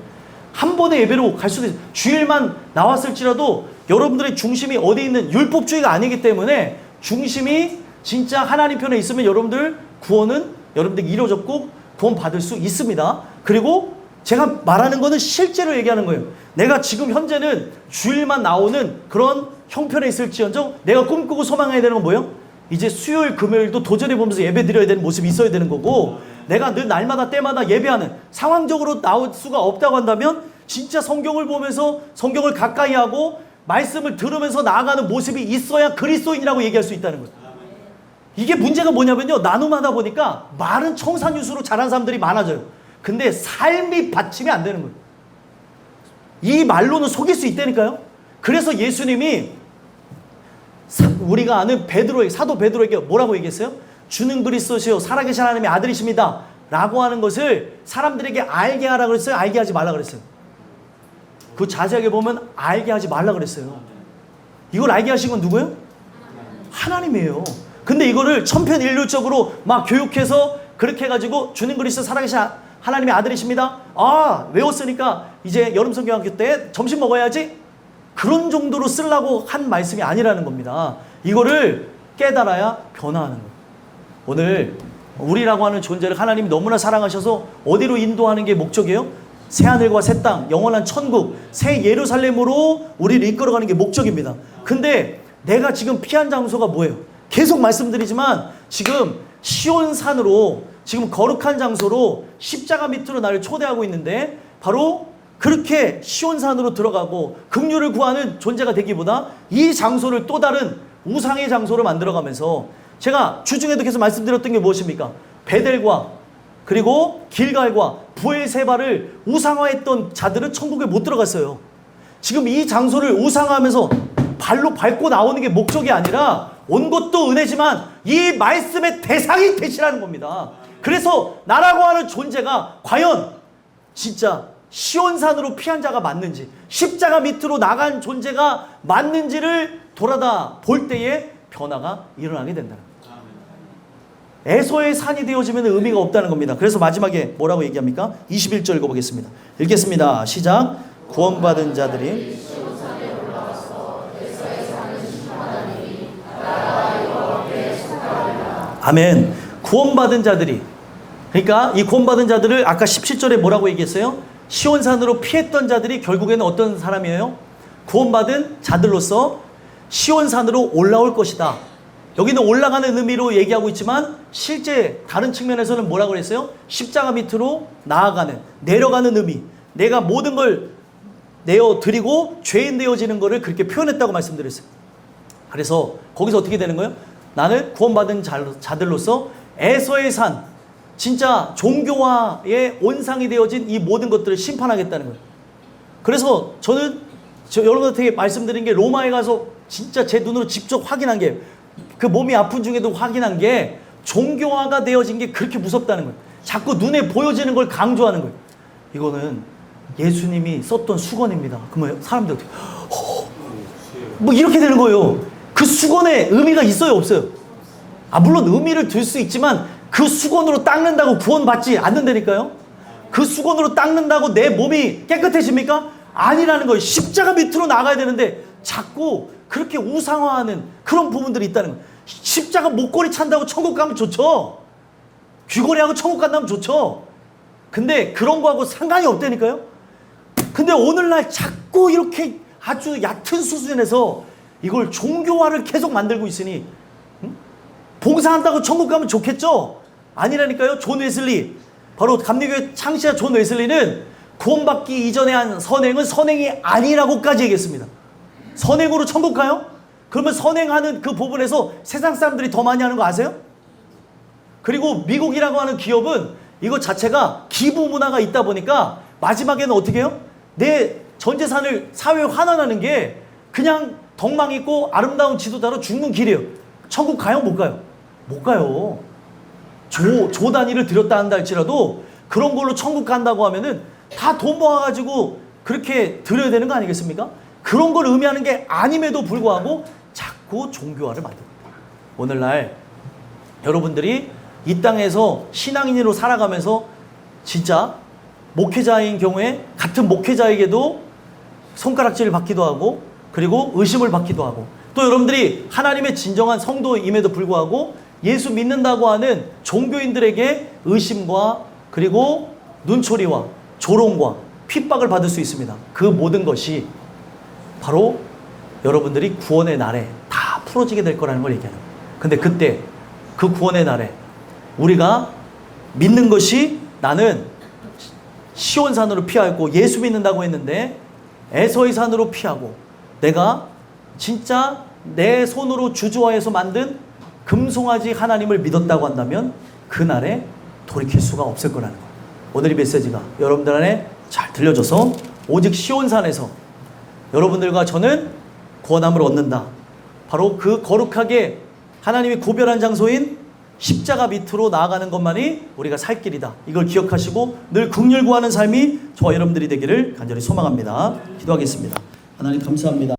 한 번의 예배로 갈 수도 있어요. 주일만 나왔을지라도 여러분들의 중심이 어디 있는 율법주의가 아니기 때문에 중심이 진짜 하나님 편에 있으면 여러분들 구원은 여러분들 이루어졌고 구원 받을 수 있습니다. 그리고 제가 말하는 거는 실제로 얘기하는 거예요. 내가 지금 현재는 주일만 나오는 그런 형편에 있을지언정 내가 꿈꾸고 소망해야 되는 건 뭐예요? 이제 수요일 금요일도 도전해 보면서 예배 드려야 되는 모습이 있어야 되는 거고, 내가 늘 날마다 때마다 예배하는 상황적으로 나올 수가 없다고 한다면 진짜 성경을 보면서 성경을 가까이 하고 말씀을 들으면서 나아가는 모습이 있어야 그리스도인이라고 얘기할 수 있다는 거예요. 이게 문제가 뭐냐면요, 나눔하다 보니까 말은 청산유수로 자란 사람들이 많아져요. 근데 삶이 받침이 안 되는 거예요. 이 말로는 속일 수 있다니까요. 그래서 예수님이 우리가 아는 베드로에게, 사도 베드로에게 뭐라고 얘기했어요? 주는 그리스도시요 살아계신 하나님의 아들이십니다 라고 하는 것을 사람들에게 알게 하라 그랬어요? 알게 하지 말라 그랬어요? 그 자세하게 보면 알게 하지 말라 그랬어요. 이걸 알게 하신 건 누구예요? 하나님이에요. 근데 이거를 천편일률적으로 막 교육해서 그렇게 해가지고 주는 그리스도 살아계신 하나님의 아들이십니다. 아, 외웠으니까 이제 여름 성경학교 때 점심 먹어야지. 그런 정도로 쓰려고 한 말씀이 아니라는 겁니다. 이거를 깨달아야 변화하는 거예요. 오늘 우리라고 하는 존재를 하나님이 너무나 사랑하셔서 어디로 인도하는 게 목적이에요? 새하늘과 새 땅, 영원한 천국, 새 예루살렘으로 우리를 이끌어가는 게 목적입니다. 근데 내가 지금 피한 장소가 뭐예요? 계속 말씀드리지만 지금 시온산으로, 지금 거룩한 장소로 십자가 밑으로 나를 초대하고 있는데, 바로 그렇게 시온산으로 들어가고 긍휼을 구하는 존재가 되기보다 이 장소를 또 다른 우상의 장소로 만들어가면서, 제가 주중에도 계속 말씀드렸던 게 무엇입니까? 베델과 그리고 길갈과 부엘세바를 우상화했던 자들은 천국에 못 들어갔어요. 지금 이 장소를 우상화하면서 발로 밟고 나오는 게 목적이 아니라 온 것도 은혜지만 이 말씀의 대상이 되시라는 겁니다. 그래서 나라고 하는 존재가 과연 진짜 시온산으로 피한 자가 맞는지, 십자가 밑으로 나간 존재가 맞는지를 돌아다 볼 때에 변화가 일어나게 된다는 거예요. 에서의 산이 되어지면 의미가 없다는 겁니다. 그래서 마지막에 뭐라고 얘기합니까? 21절 읽어보겠습니다. 읽겠습니다. 시작. 구원받은 자들이 아멘. 구원받은 자들이, 그러니까 이 구원받은 자들을 아까 17절에 뭐라고 얘기했어요? 시온산으로 피했던 자들이 결국에는 어떤 사람이에요? 구원받은 자들로서 시온산으로 올라올 것이다. 여기는 올라가는 의미로 얘기하고 있지만 실제 다른 측면에서는 뭐라고 그랬어요? 십자가 밑으로 나아가는, 내려가는 의미. 내가 모든 걸 내어드리고 죄인 되어지는 것을 그렇게 표현했다고 말씀드렸어요. 그래서 거기서 어떻게 되는 거예요? 나는 구원받은 자들로서 에서의 산, 진짜 종교화의 온상이 되어진 이 모든 것들을 심판하겠다는 거예요. 그래서 저는 여러분한테 말씀드린 게 로마에 가서 진짜 제 눈으로 직접 확인한 게, 그 몸이 아픈 중에도 확인한 게 종교화가 되어진 게 그렇게 무섭다는 거예요. 자꾸 눈에 보여지는 걸 강조하는 거예요. 이거는 예수님이 썼던 수건입니다. 그러면 사람들 어떻게 뭐 이렇게 되는 거예요. 그 수건에 의미가 있어요, 없어요? 물론 의미를 둘 수 있지만 그 수건으로 닦는다고 구원받지 않는다니까요. 그 수건으로 닦는다고 내 몸이 깨끗해집니까? 아니라는 거예요. 십자가 밑으로 나가야 되는데 자꾸 그렇게 우상화하는 그런 부분들이 있다는 거예요. 십자가 목걸이 찬다고 천국 가면 좋죠. 귀걸이하고 천국 간다면 좋죠. 근데 그런 거하고 상관이 없다니까요. 근데 오늘날 자꾸 이렇게 아주 얕은 수준에서 이걸 종교화를 계속 만들고 있으니 봉사한다고 천국 가면 좋겠죠? 아니라니까요. 존 웨슬리, 바로 감리교회 창시자 존 웨슬리는 구원받기 이전에 한 선행은 선행이 아니라고까지 얘기했습니다. 선행으로 천국 가요? 그러면 선행하는 그 부분에서 세상 사람들이 더 많이 하는 거 아세요? 그리고 미국이라고 하는 기업은 이거 자체가 기부 문화가 있다 보니까 마지막에는 어떻게 해요? 내 전 재산을 사회에 환원하는 게 그냥 덕망 있고 아름다운 지도자로 죽는 길이에요. 천국 가요? 못 가요? 못 가요. 조 단위를 들였다 한다 할지라도 그런 걸로 천국 간다고 하면은 다 돈 모아가지고 그렇게 드려야 되는 거 아니겠습니까? 그런 걸 의미하는 게 아님에도 불구하고 자꾸 종교화를 만듭니다. 오늘날 여러분들이 이 땅에서 신앙인으로 살아가면서 진짜 목회자인 경우에 같은 목회자에게도 손가락질을 받기도 하고 그리고 의심을 받기도 하고, 또 여러분들이 하나님의 진정한 성도임에도 불구하고 예수 믿는다고 하는 종교인들에게 의심과 그리고 눈초리와 조롱과 핍박을 받을 수 있습니다. 그 모든 것이 바로 여러분들이 구원의 날에 다 풀어지게 될 거라는 걸 얘기하는 거예요. 근데 그때 그 구원의 날에 우리가 믿는 것이, 나는 시온산으로 피하였고 예수 믿는다고 했는데 에서의 산으로 피하고 내가 진짜 내 손으로 주주화해서 만든 금송아지 하나님을 믿었다고 한다면 그날에 돌이킬 수가 없을 거라는 거예요. 오늘 이 메시지가 여러분들 안에 잘 들려져서 오직 시온산에서 여러분들과 저는 구원함을 얻는다. 바로 그 거룩하게 하나님이 구별한 장소인 십자가 밑으로 나아가는 것만이 우리가 살 길이다. 이걸 기억하시고 늘 긍휼 구하는 삶이 저와 여러분들이 되기를 간절히 소망합니다. 기도하겠습니다. 하나님 감사합니다.